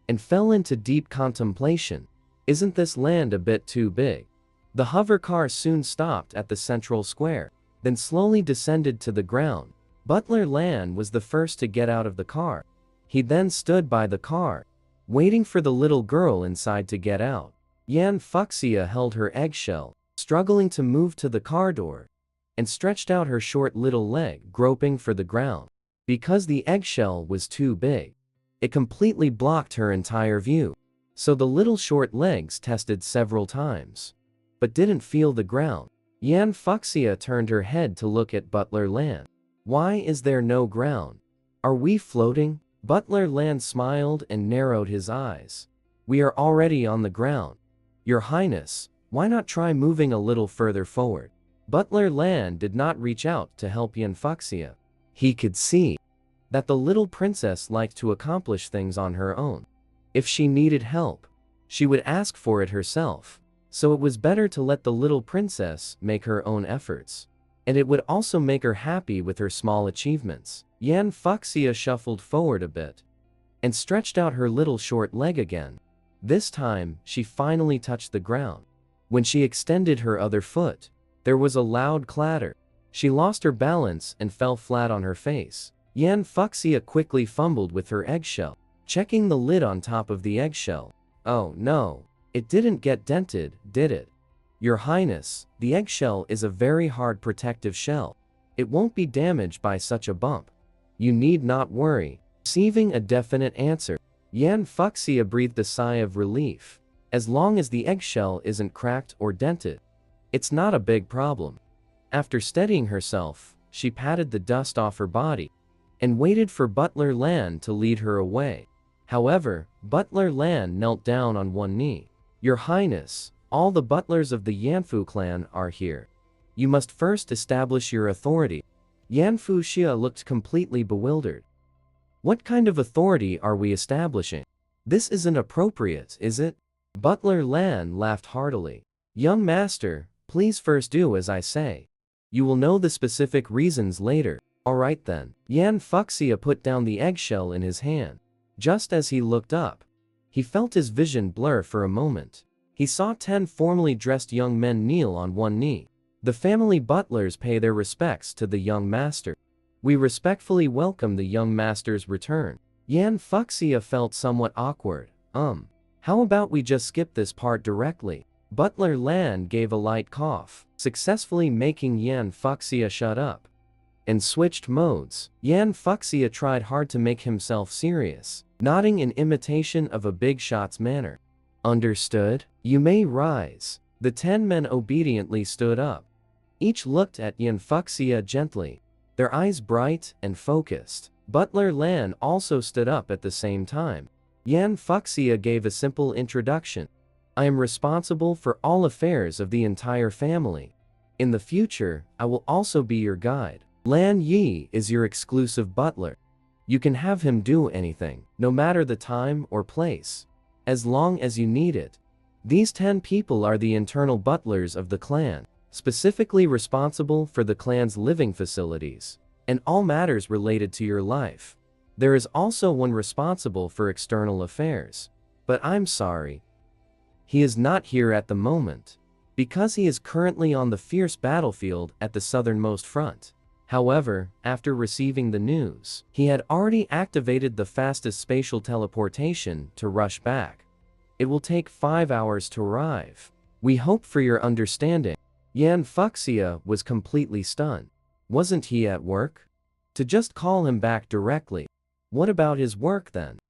and fell into deep contemplation. Isn't this land a bit too big? The hovercar soon stopped at the central square, then slowly descended to the ground. Butler Lan was the first to get out of the car. He then stood by the car, waiting for the little girl inside to get out. Yan Fuxia held her eggshell, struggling to move to the car door, and stretched out her short little leg, groping for the ground. Because the eggshell was too big, it completely blocked her entire view. So the little short legs tested several times, but didn't feel the ground. Yan Fuxia turned her head to look at Butler Lan. Why is there no ground? Are we floating? Butler Lan smiled and narrowed his eyes. We are already on the ground. Your Highness, why not try moving a little further forward? Butler Lan did not reach out to help Yan Fuxia. He could see that the little princess liked to accomplish things on her own. If she needed help, she would ask for it herself. So it was better to let the little princess make her own efforts. And it would also make her happy with her small achievements. Yan Fuxia shuffled forward a bit and stretched out her little short leg again. This time, she finally touched the ground. When she extended her other foot, there was a loud clatter. She lost her balance and fell flat on her face. Yan Fuxia quickly fumbled with her eggshell, checking the lid on top of the eggshell. Oh no, it didn't get dented, did it? Your Highness, the eggshell is a very hard protective shell. It won't be damaged by such a bump. You need not worry. Receiving a definite answer, Yan Fuxia breathed a sigh of relief. As long as the eggshell isn't cracked or dented, it's not a big problem. After steadying herself, she patted the dust off her body and waited for Butler Lan to lead her away. However, Butler Lan knelt down on one knee. Your Highness, all the butlers of the Yanfu clan are here. You must first establish your authority. Yan Fuxia looked completely bewildered. What kind of authority are we establishing? This isn't appropriate, is it? Butler Lan laughed heartily. Young master, please first do as I say. You will know the specific reasons later. Alright then. Yan Fuxia put down the eggshell in his hand. Just as he looked up, he felt his vision blur for a moment. He saw 10 formally dressed young men kneel on one knee. The family butlers pay their respects to the young master. We respectfully welcome the young master's return. Yan Fuxia felt somewhat awkward. How about we just skip this part directly? Butler Lan gave a light cough, successfully making Yan Fuxia shut up, and switched modes. Yan Fuxia tried hard to make himself serious, nodding in imitation of a big shot's manner. Understood? You may rise. The 10 men obediently stood up. Each looked at Yan Fuxia gently, their eyes bright and focused. Butler Lan also stood up at the same time. Yan Fuxia gave a simple introduction. I am responsible for all affairs of the entire family. In the future, I will also be your guide. Lan Yi is your exclusive butler. You can have him do anything, no matter the time or place, as long as you need it. These 10 people are the internal butlers of the clan, specifically responsible for the clan's living facilities and all matters related to your life. There is also one responsible for external affairs. But I'm sorry. He is not here at the moment, because he is currently on the fierce battlefield at the southernmost front. However, after receiving the news, he had already activated the fastest spatial teleportation to rush back. It will take 5 hours to arrive. We hope for your understanding. Yan Fuxia was completely stunned. Wasn't he at work? To just call him back directly. What about his work then?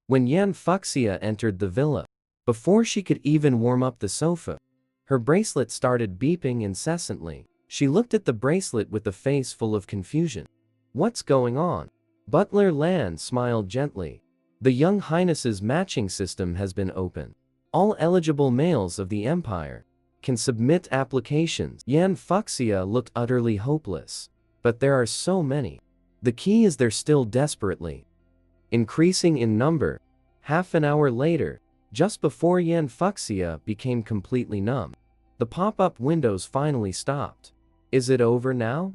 When Yan Fuxia entered the villa, before she could even warm up the sofa, her bracelet started beeping incessantly. She looked at the bracelet with a face full of confusion. What's going on? Butler Lan smiled gently. The Young Highness's matching system has been opened. All eligible males of the Empire can submit applications. Yan Fuxia looked utterly hopeless. But there are so many. The key is they're still desperately increasing in number. Half an hour later, just before Yan Fuxia became completely numb, the pop-up windows finally stopped. Is it over now?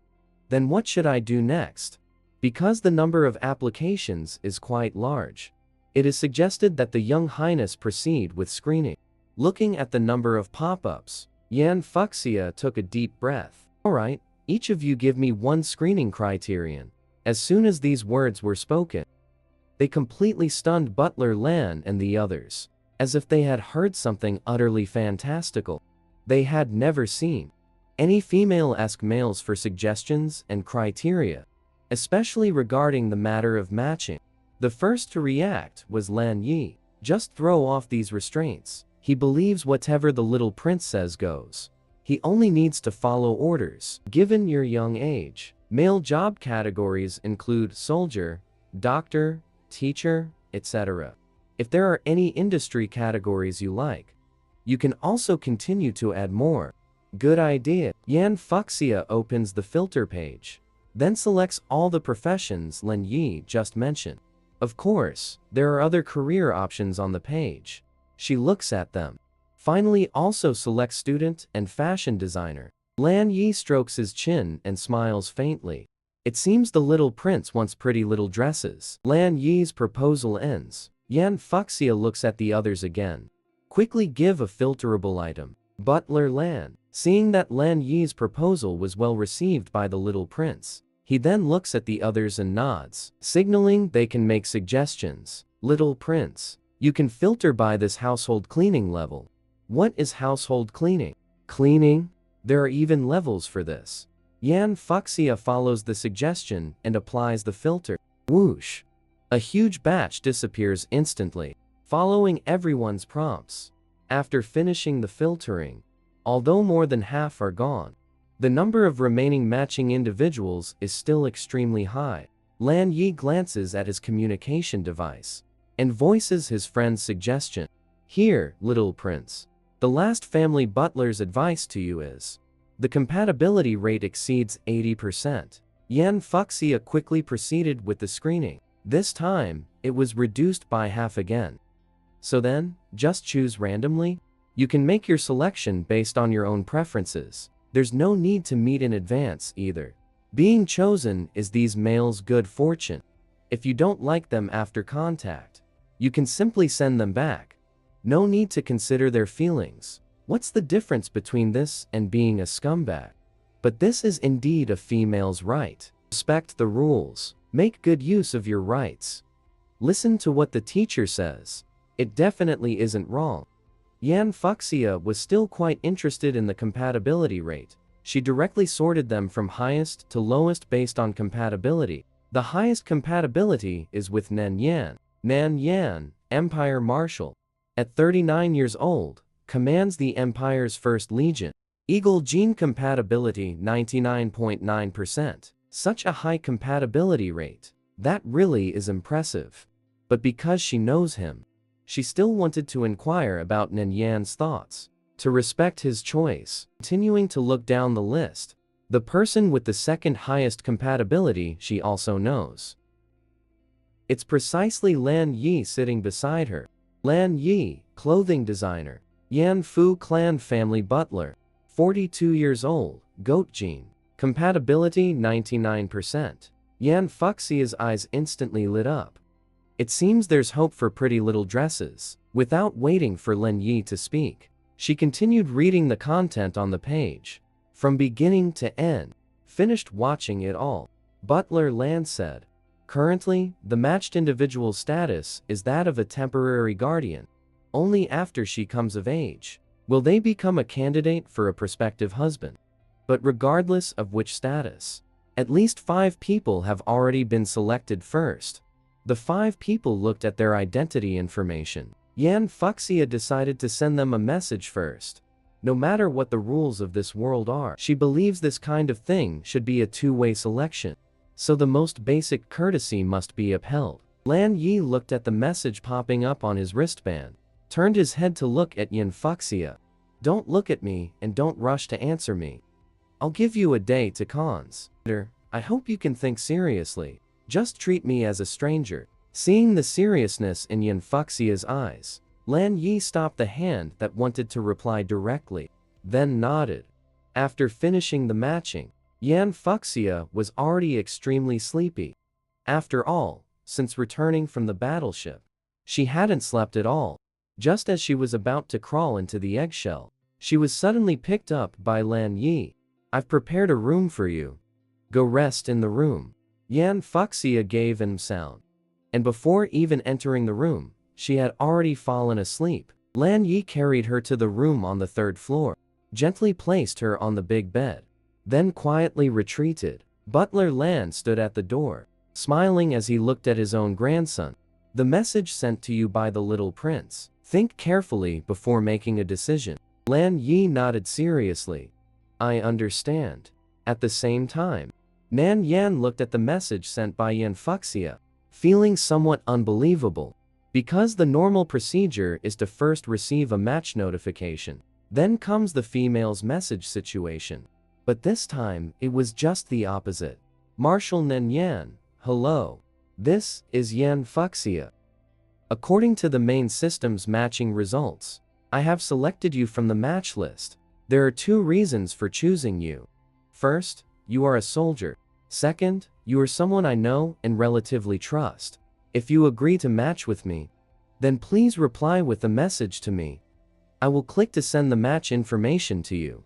Then what should I do next? Because the number of applications is quite large, it is suggested that the Young Highness proceed with screening. Looking at the number of pop-ups, Yan Fuxia took a deep breath. Alright, each of you give me one screening criterion. As soon as these words were spoken, they completely stunned Butler Lan and the others, as if they had heard something utterly fantastical. They had never seen any female-esque males for suggestions and criteria, especially regarding the matter of matching. The first to react was Lan Yi. Just throw off these restraints. He believes whatever the little prince says goes. He only needs to follow orders. Given your young age, male job categories include soldier, doctor, teacher, etc. If there are any industry categories you like, you can also continue to add more. Good idea. Yan Fuxia opens the filter page, then selects all the professions Lan Yi just mentioned. Of course, there are other career options on the page. She looks at them. Finally also selects student and fashion designer. Lan Yi strokes his chin and smiles faintly. It seems the little prince wants pretty little dresses. Lan Yi's proposal ends. Yan Fuxia looks at the others again. Quickly give a filterable item. Butler Lan, seeing that Lan Yi's proposal was well received by the little prince, he then looks at the others and nods, signaling they can make suggestions. Little prince, you can filter by this household cleaning level. What is household cleaning? Cleaning? There are even levels for this. Yan Fuxia follows the suggestion and applies the filter. Whoosh! A huge batch disappears instantly, following everyone's prompts. After finishing the filtering, although more than half are gone, the number of remaining matching individuals is still extremely high. Lan Yi glances at his communication device and voices his friend's suggestion. Here, little prince, the last family butler's advice to you is, the compatibility rate exceeds 80%. Yan Fuxia quickly proceeded with the screening. This time, it was reduced by half again. So then, just choose randomly? You can make your selection based on your own preferences. There's no need to meet in advance either. Being chosen is these males' good fortune. If you don't like them after contact, you can simply send them back. No need to consider their feelings. What's the difference between this and being a scumbag? But this is indeed a female's right. Respect the rules. Make good use of your rights. Listen to what the teacher says. It definitely isn't wrong. Yan Fuxia was still quite interested in the compatibility rate. She directly sorted them from highest to lowest based on compatibility. The highest compatibility is with Nan Yan. Nan Yan, Empire Marshal. At 39 years old, commands the Empire's 1st Legion. Eagle gene compatibility 99.9%. Such a high compatibility rate. That really is impressive. But because she knows him, she still wanted to inquire about Nan Yan's thoughts. To respect his choice, continuing to look down the list, the person with the second highest compatibility she also knows. It's precisely Lan Yi sitting beside her. Lan Yi, clothing designer. Yan Fu clan family butler. 42 years old, goat gene. Compatibility 99%. Yan Fuxia's eyes instantly lit up. It seems there's hope for pretty little dresses. Without waiting for Lan Yi to speak, she continued reading the content on the page. From beginning to end. Finished watching it all. Butler Lan said. Currently, the matched individual's status is that of a temporary guardian. Only after she comes of age will they become a candidate for a prospective husband. But regardless of which status, at least 5 people have already been selected first. The 5 people looked at their identity information. Yan Fuxia decided to send them a message first. No matter what the rules of this world are, she believes this kind of thing should be a two-way selection. So the most basic courtesy must be upheld. Lan Yi looked at the message popping up on his wristband, turned his head to look at Yan Fuxia. Don't look at me and don't rush to answer me. I'll give you a day to consider. I hope you can think seriously. Just treat me as a stranger. Seeing the seriousness in Yan Fuxia's eyes, Lan Yi stopped the hand that wanted to reply directly, then nodded. After finishing the matching, Yan Fuxia was already extremely sleepy. After all, since returning from the battleship, she hadn't slept at all. Just as she was about to crawl into the eggshell, she was suddenly picked up by Lan Yi. I've prepared a room for you. Go rest in the room. Yan Fuxia gave him sound. And before even entering the room, she had already fallen asleep. Lan Yi carried her to the room on the 3rd floor, gently placed her on the big bed, then quietly retreated. Butler Lan stood at the door, smiling as he looked at his own grandson. The message sent to you by the little prince. Think carefully before making a decision. Lan Yi nodded seriously. I understand. At the same time, Nan Yan looked at the message sent by Yan Fuxia, feeling somewhat unbelievable. Because the normal procedure is to first receive a match notification, then comes the female's message situation. But this time, it was just the opposite. Marshal Nan Yan, hello. This is Yan Fuxia. According to the main system's matching results, I have selected you from the match list. There are 2 reasons for choosing you. First, you are a soldier. Second, you are someone I know and relatively trust. If you agree to match with me, then please reply with a message to me. I will click to send the match information to you.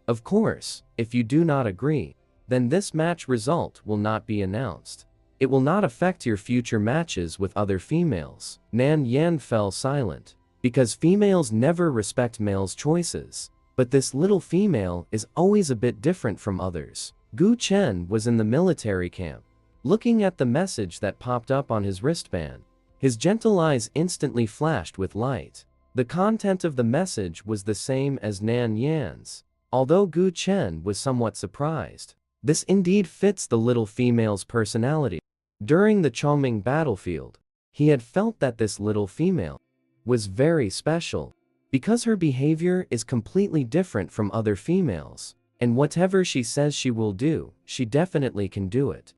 Of course, if you do not agree, then this match result will not be announced. It will not affect your future matches with other females. Nan Yan fell silent, because females never respect males' choices. But this little female is always a bit different from others. Gu Chen was in the military camp. Looking at the message that popped up on his wristband, his gentle eyes instantly flashed with light. The content of the message was the same as Nan Yan's, although Gu Chen was somewhat surprised. This indeed fits the little female's personality. During the Chongming battlefield, he had felt that this little female was very special, because her behavior is completely different from other females, and whatever she says she will do, she definitely can do it.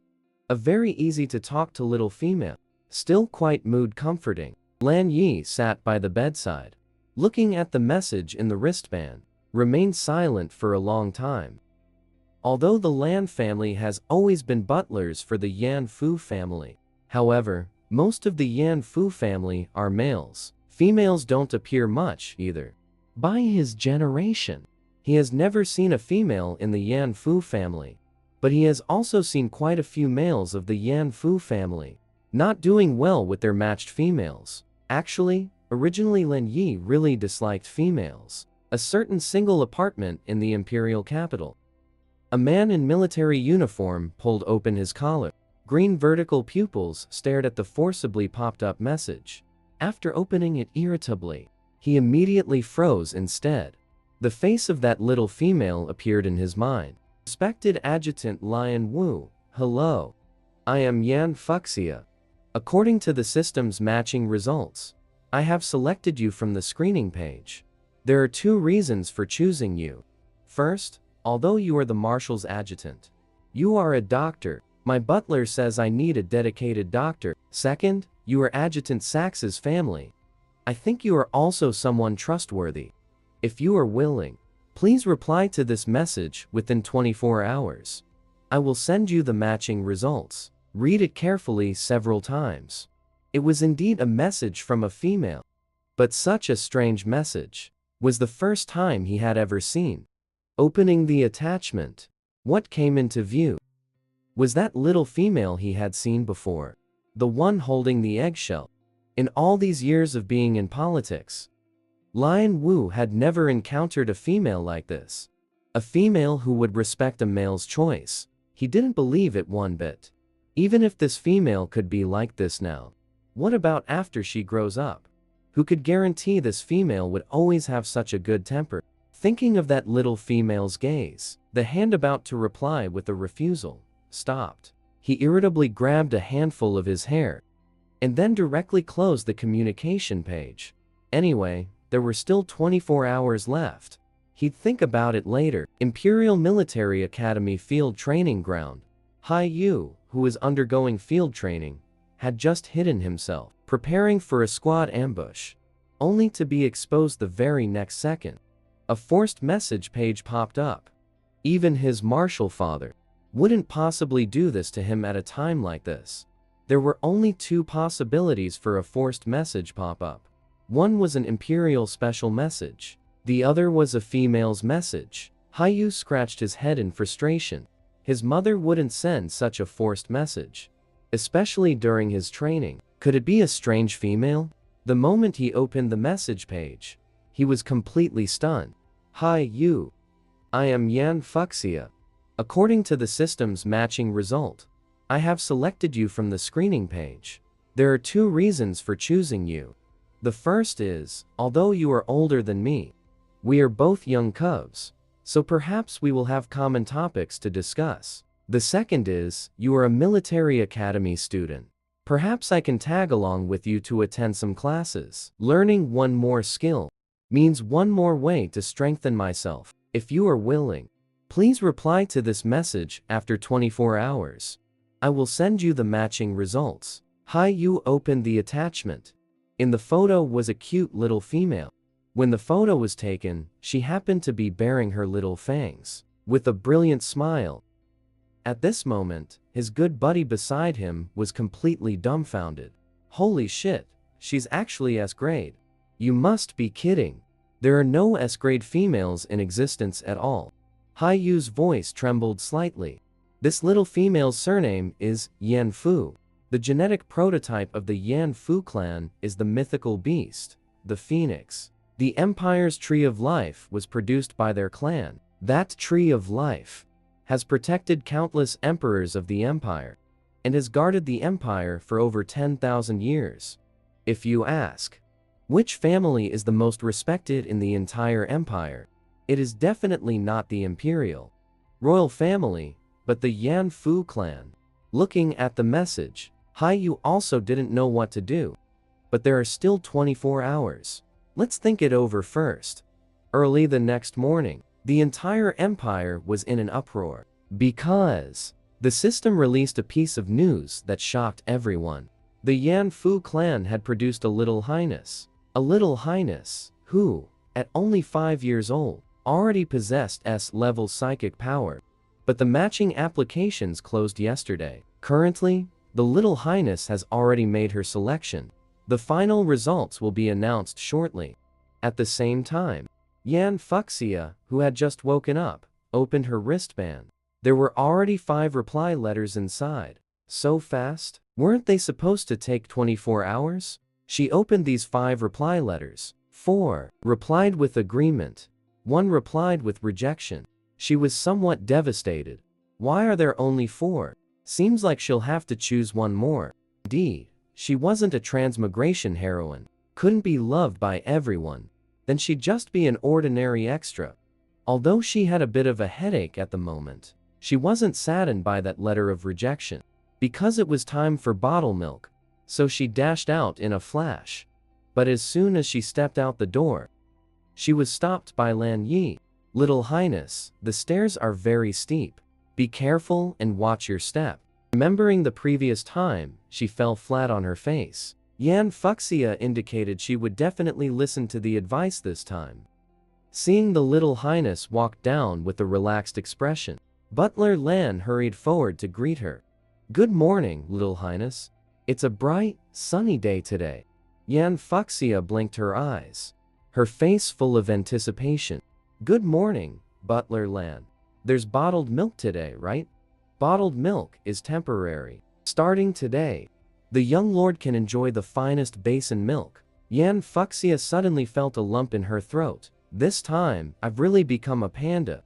A very easy to talk to little female, still quite mood comforting. Lan Yi sat by the bedside, looking at the message in the wristband, remained silent for a long time. Although the Lan family has always been butlers for the Yan Fu family, however, most of the Yan Fu family are males. Females don't appear much either. By his generation, he has never seen a female in the Yan Fu family, but he has also seen quite a few males of the Yan Fu family not doing well with their matched females. Actually, originally Lan Yi really disliked females. A certain single apartment in the imperial capital. A man in military uniform pulled open his collar. Green vertical pupils stared at the forcibly popped-up message. After opening it irritably, he immediately froze instead. The face of that little female appeared in his mind. Respected Adjutant Lion Wu, hello. I am Yan Fuxia. According to the system's matching results, I have selected you from the screening page. There are 2 reasons for choosing you. First, although you are the marshal's adjutant, you are a doctor. My butler says I need a dedicated doctor. Second, you are Adjutant Sax's family. I think you are also someone trustworthy. If you are willing, please reply to this message within 24 hours. I will send you the matching results. Read it carefully several times. It was indeed a message from a female. But such a strange message was the first time he had ever seen. Opening the attachment, what came into view was that little female he had seen before, the one holding the eggshell. In all these years of being in politics, Lion Wu had never encountered a female like this. A female who would respect a male's choice. He didn't believe it one bit. Even if this female could be like this now, what about after she grows up? Who could guarantee this female would always have such a good temper? Thinking of that little female's gaze, the hand about to reply with a refusal stopped. He irritably grabbed a handful of his hair and then directly closed the communication page. Anyway, there were still 24 hours left. He'd think about it later. Imperial Military Academy Field Training Ground. Hai Yu, who was undergoing field training, had just hidden himself, preparing for a squad ambush, only to be exposed the very next second. A forced message page popped up. Even his martial father wouldn't possibly do this to him at a time like this. There were only 2 possibilities for a forced message pop-up. One was an Imperial special message. The other was a female's message. Haiyu scratched his head in frustration. His mother wouldn't send such a forced message, especially during his training. Could it be a strange female? The moment he opened the message page, he was completely stunned. Hi Yu. I am Yan Fuxia. According to the system's matching result, I have selected you from the screening page. There are 2 reasons for choosing you. The first is, although you are older than me, we are both young cubs, so perhaps we will have common topics to discuss. The second is, you are a military academy student. Perhaps I can tag along with you to attend some classes. Learning one more skill means one more way to strengthen myself. If you are willing, please reply to this message after 24 hours. I will send you the matching results. Hai Yu opened the attachment. In the photo was a cute little female. When the photo was taken, she happened to be baring her little fangs, with a brilliant smile. At this moment, his good buddy beside him was completely dumbfounded. Holy shit, she's actually S-grade. You must be kidding. There are no S-grade females in existence at all. Hai Yu's voice trembled slightly. This little female's surname is Yan Fu. The genetic prototype of the Yan Fu clan is the mythical beast, the phoenix. The Empire's Tree of Life was produced by their clan. That Tree of Life has protected countless emperors of the Empire and has guarded the Empire for over 10,000 years. If you ask, which family is the most respected in the entire Empire? It is definitely not the Imperial Royal Family, but the Yan Fu clan. Looking at the message, Hai Yu also didn't know what to do. But there are still 24 hours. Let's think it over first. Early the next morning, the entire empire was in an uproar, because the system released a piece of news that shocked everyone. The Yan Fu clan had produced a little highness. A little highness, who, at only 5 years old, already possessed S-level psychic power. But the matching applications closed yesterday. Currently, the little highness has already made her selection. The final results will be announced shortly. At the same time, Yan Fuxia, who had just woken up, opened her wristband. There were already 5 reply letters inside. So fast? Weren't they supposed to take 24 hours? She opened these 5 reply letters. 4 replied with agreement. 1 replied with rejection. She was somewhat devastated. Why are there only 4? Seems like she'll have to choose one more. Indeed, she wasn't a transmigration heroine. Couldn't be loved by everyone. Then she'd just be an ordinary extra. Although she had a bit of a headache at the moment, she wasn't saddened by that letter of rejection. because it was time for bottle milk, so she dashed out in a flash. But as soon as she stepped out the door, she was stopped by Lan Yi. "Little Highness, the stairs are very steep. Be careful and watch your step." Remembering the previous time, she fell flat on her face. Yan Fuxia indicated she would definitely listen to the advice this time. Seeing the Little Highness walk down with a relaxed expression, Butler Lan hurried forward to greet her. "Good morning, Little Highness. It's a bright, sunny day today." Yan Fuxia blinked her eyes, her face full of anticipation. "Good morning, Butler Lan. There's bottled milk today, right? Bottled milk is temporary. Starting today, the young lord can enjoy the finest basin milk." Yan Fuxia suddenly felt a lump in her throat. "This time, I've really become a panda.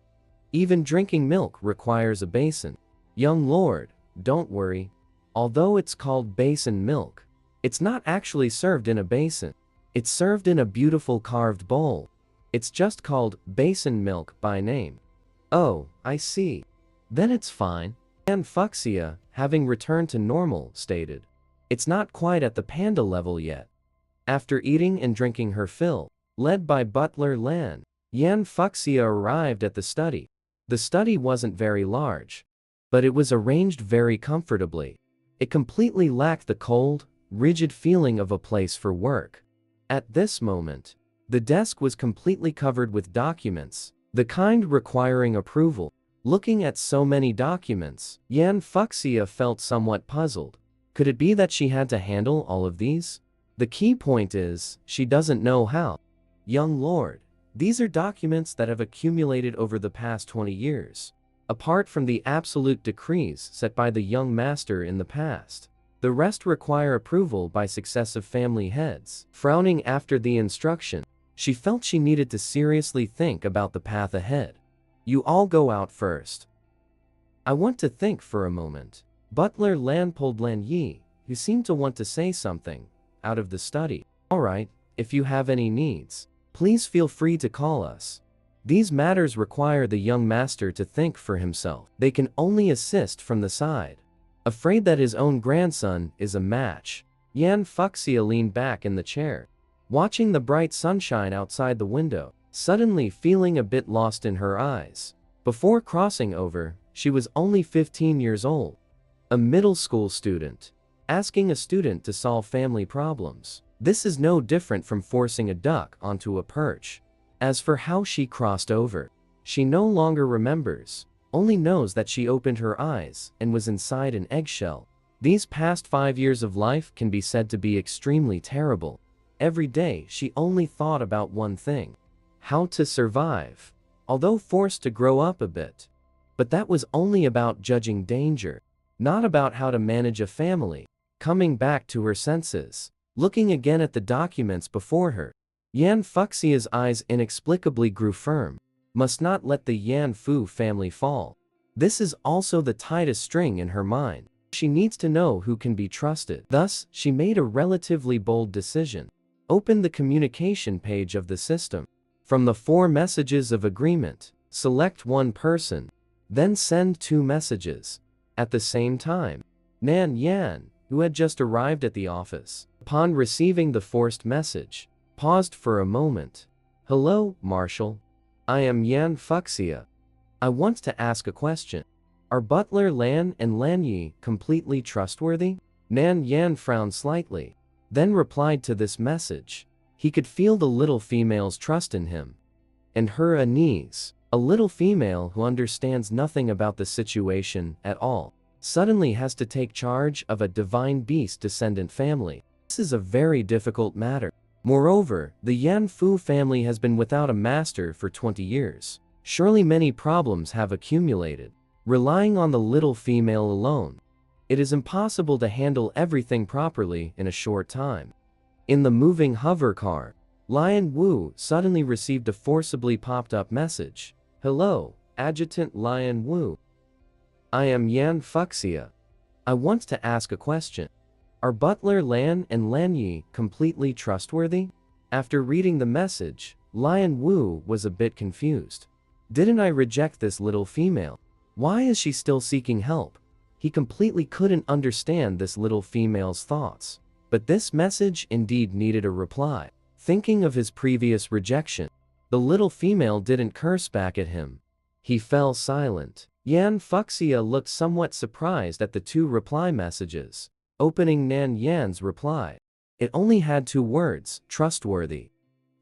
Even drinking milk requires a basin." "Young lord, don't worry. Although it's called basin milk, it's not actually served in a basin. It's served in a beautiful carved bowl. It's just called basin milk by name." "Oh, I see. Then it's fine." Yan Fuxia, having returned to normal, stated. "It's not quite at the panda level yet." After eating and drinking her fill, led by Butler Lan, Yan Fuxia arrived at the study. The study wasn't very large, but it was arranged very comfortably. It completely lacked the cold, rigid feeling of a place for work. At this moment, the desk was completely covered with documents, the kind requiring approval. Looking at so many documents, Yan Fuxia felt somewhat puzzled. Could it be that she had to handle all of these? The key point is, she doesn't know how. "Young lord, these are documents that have accumulated over the past 20 years. Apart from the absolute decrees set by the young master in the past, the rest require approval by successive family heads." Frowning after the instruction, she felt she needed to seriously think about the path ahead. "You all go out first. I want to think for a moment." Butler Lan pulled Lan Yi, who seemed to want to say something, out of the study. "Alright, if you have any needs, please feel free to call us. These matters require the young master to think for himself. They can only assist from the side." Afraid that his own grandson is a match, Yan Fuxia leaned back in the chair, watching the bright sunshine outside the window, suddenly feeling a bit lost in her eyes. Before crossing over, she was only 15 years old, a middle school student, asking a student to solve family problems. This is no different from forcing a duck onto a perch. As for how she crossed over, she no longer remembers, only knows that she opened her eyes and was inside an eggshell. These past 5 years of life can be said to be extremely terrible. Every day she only thought about one thing: how to survive, although forced to grow up a bit. But that was only about judging danger, not about how to manage a family. Coming back to her senses, looking again at the documents before her, Yan Fuxia's eyes inexplicably grew firm. Must not let the Yan Fu family fall. This is also the tightest string in her mind. She needs to know who can be trusted. Thus, she made a relatively bold decision. Open the communication page of the system. From the 4 messages of agreement, select one person, then send 2 messages. At the same time, Nan Yan, who had just arrived at the office, upon receiving the forced message, paused for a moment. "Hello, Marshal. I am Yan Fuxia. I want to ask a question. Are Butler Lan and Lan Yi completely trustworthy?" Nan Yan frowned slightly, then replied to this message. He could feel the little female's trust in him, and her unease. A little female who understands nothing about the situation at all suddenly has to take charge of a divine beast descendant family. This is a very difficult matter. Moreover, the Yan Fu family has been without a master for 20 years. Surely many problems have accumulated. Relying on the little female alone, it is impossible to handle everything properly in a short time. In the moving hover car, Lion Wu suddenly received a forcibly popped-up message. "Hello, Adjutant Lion Wu. I am Yan Fuxia. I want to ask a question. Are Butler Lan and Lan Yi completely trustworthy?" After reading the message, Lion Wu was a bit confused. Didn't I reject this little female? Why is she still seeking help? He completely couldn't understand this little female's thoughts. But this message indeed needed a reply. Thinking of his previous rejection, the little female didn't curse back at him. He fell silent. Yan Fuxia looked somewhat surprised at the two reply messages. Opening Nan Yan's reply, it only had two words, trustworthy.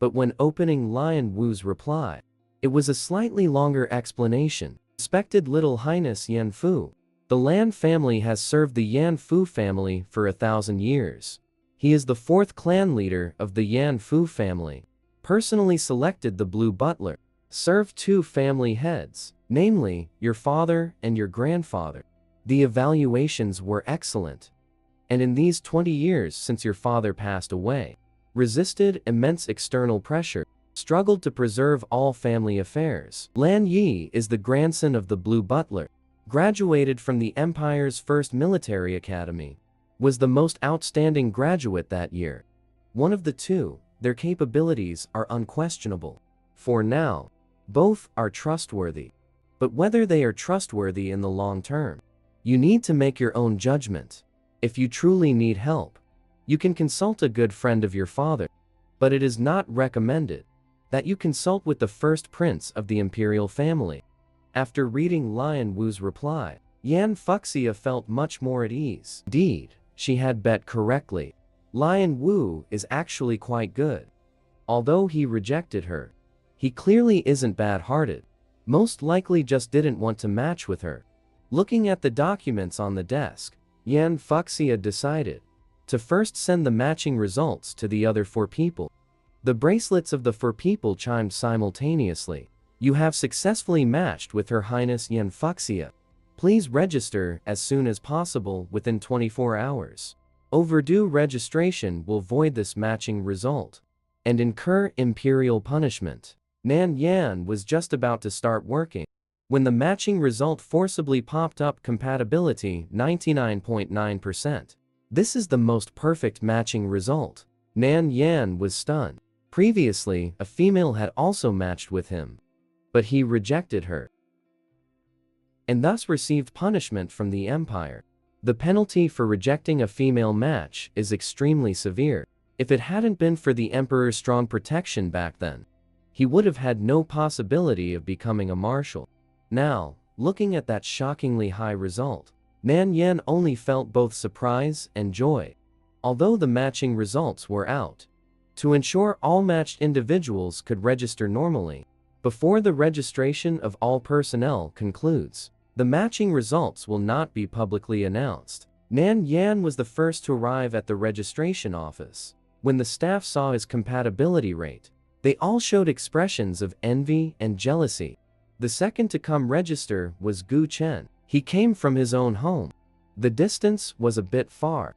But when opening Lion Wu's reply, it was a slightly longer explanation. Respected Little Highness Yan Fu, the Lan family has served the Yan Fu family for 1,000 years. He is the fourth clan leader of the Yan Fu family. Personally selected the Blue Butler. Served two family heads, namely, your father and your grandfather. The evaluations were excellent. And in these 20 years since your father passed away, resisted immense external pressure, struggled to preserve all family affairs. Lan Yi is the grandson of the Blue Butler, graduated from the Empire's first military academy, was the most outstanding graduate that year. One of the two, their capabilities are unquestionable. For now, both are trustworthy. But whether they are trustworthy in the long term, you need to make your own judgment. If you truly need help, you can consult a good friend of your father, but it is not recommended that you consult with the first prince of the imperial family. After reading Lion Wu's reply, Yan Fuxia felt much more at ease. Indeed, she had bet correctly. Lion Wu is actually quite good. Although he rejected her, he clearly isn't bad-hearted. Most likely just didn't want to match with her. Looking at the documents on the desk, Yan Fuxia decided to first send the matching results to the other 4 people. The bracelets of the 4 people chimed simultaneously. You have successfully matched with Her Highness Yan Fuxia. Please register as soon as possible within 24 hours. Overdue registration will void this matching result and incur imperial punishment. Nan Yan was just about to start working when the matching result forcibly popped up: compatibility 99.9%. This is the most perfect matching result. Nan Yan was stunned. Previously, a female had also matched with him, but he rejected her and thus received punishment from the Empire. The penalty for rejecting a female match is extremely severe. If it hadn't been for the Emperor's strong protection back then, he would have had no possibility of becoming a marshal. Now, looking at that shockingly high result, Nan Yan only felt both surprise and joy. Although the matching results were out, to ensure all matched individuals could register normally, before the registration of all personnel concludes, the matching results will not be publicly announced. Nan Yan was the first to arrive at the registration office. When the staff saw his compatibility rate, they all showed expressions of envy and jealousy. The second to come register was Gu Chen. He came from his own home. The distance was a bit far,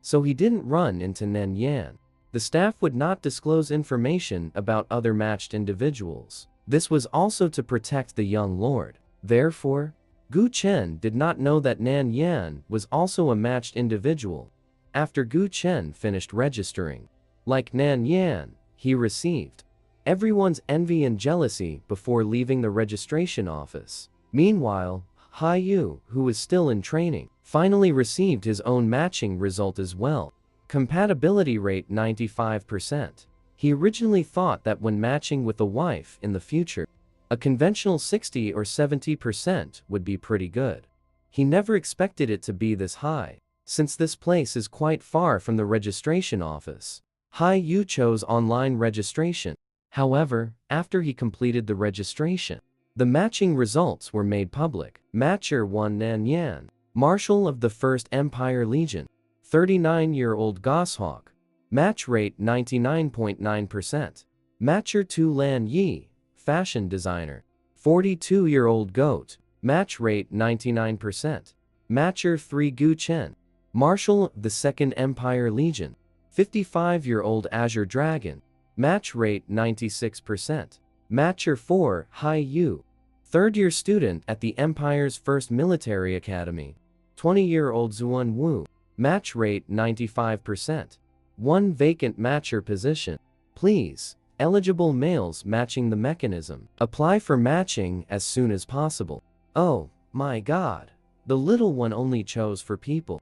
so he didn't run into Nan Yan. The staff would not disclose information about other matched individuals. This was also to protect the young lord. Therefore, Gu Chen did not know that Nan Yan was also a matched individual. After Gu Chen finished registering, like Nan Yan, he received everyone's envy and jealousy before leaving the registration office. Meanwhile, Hai Yu, who was still in training, finally received his own matching result as well. Compatibility rate 95%. He originally thought that when matching with a wife in the future, a conventional 60 or 70% would be pretty good. He never expected it to be this high, since this place is quite far from the registration office. Hai Yu chose online registration. However, after he completed the registration, the matching results were made public. Matcher 1: Nan Yan, Marshal of the 1st Empire Legion, 39-year-old Goshawk. Match rate 99.9%. Matcher 2: Lan Yi, Fashion Designer, 42-year-old Goat. Match rate 99%. Matcher 3: Gu Chen, Marshal of the 2nd Empire Legion, 55-year-old Azure Dragon. Match rate 96%. Matcher 4: Hai Yu, 3rd-year student at the Empire's 1st Military Academy, 20-year-old Zuan Wu. Match rate 95%. 1 vacant matcher position. Please, eligible males matching the mechanism. Apply for matching as soon as possible. Oh, my God. The little one only chose for people.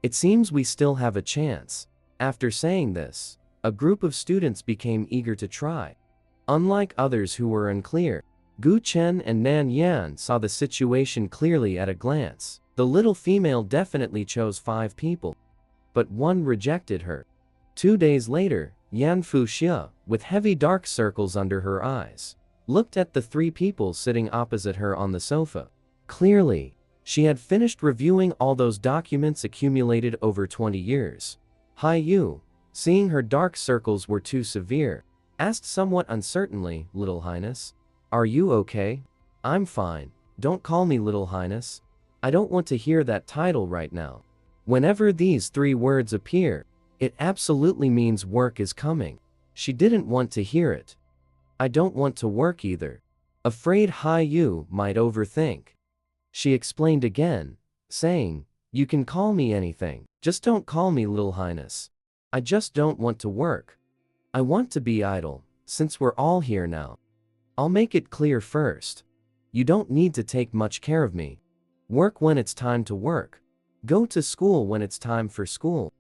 It seems we still have a chance. After saying this, a group of students became eager to try. Unlike others who were unclear, Gu Chen and Nan Yan saw the situation clearly at a glance. The little female definitely chose 5 people. But one rejected her. 2 days later, Yan Fuxia, with heavy dark circles under her eyes, looked at the 3 people sitting opposite her on the sofa. Clearly, she had finished reviewing all those documents accumulated over 20 years. Hai Yu, seeing her dark circles were too severe, asked somewhat uncertainly, "Little Highness, are you okay?" "I'm fine. Don't call me Little Highness. I don't want to hear that title right now." Whenever these 3 words appear, it absolutely means work is coming. She didn't want to hear it. "I don't want to work either." Afraid Hai Yu might overthink, she explained again, saying, "You can call me anything. Just don't call me Little Highness. I just don't want to work. I want to be idle, since we're all here now. I'll make it clear first. You don't need to take much care of me. Work when it's time to work. Go to school when it's time for school.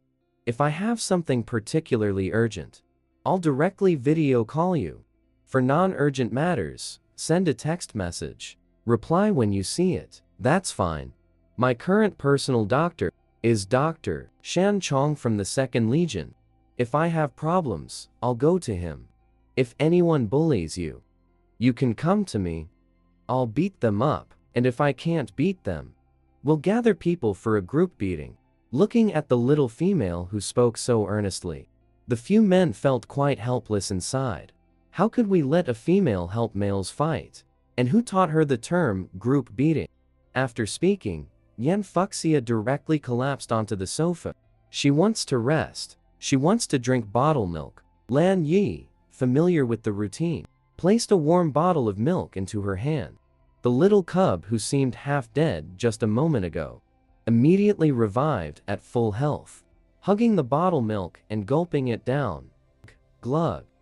If I have something particularly urgent, I'll directly video call you. For non-urgent matters, send a text message. Reply when you see it. That's fine. My current personal doctor is Dr. Shan Chong from the 2nd Legion. If I have problems, I'll go to him. If anyone bullies you, you can come to me. I'll beat them up, and if I can't beat them, we'll gather people for a group beating." Looking at the little female who spoke so earnestly, the few men felt quite helpless inside. How could we let a female help males fight? And who taught her the term group beating? After speaking, Yan Fuxia directly collapsed onto the sofa. She wants to rest. She wants to drink bottle milk. Lan Yi, familiar with the routine, placed a warm bottle of milk into her hand. The little cub who seemed half dead just a moment ago immediately revived at full health. Hugging the bottle milk and gulping it down. Glug.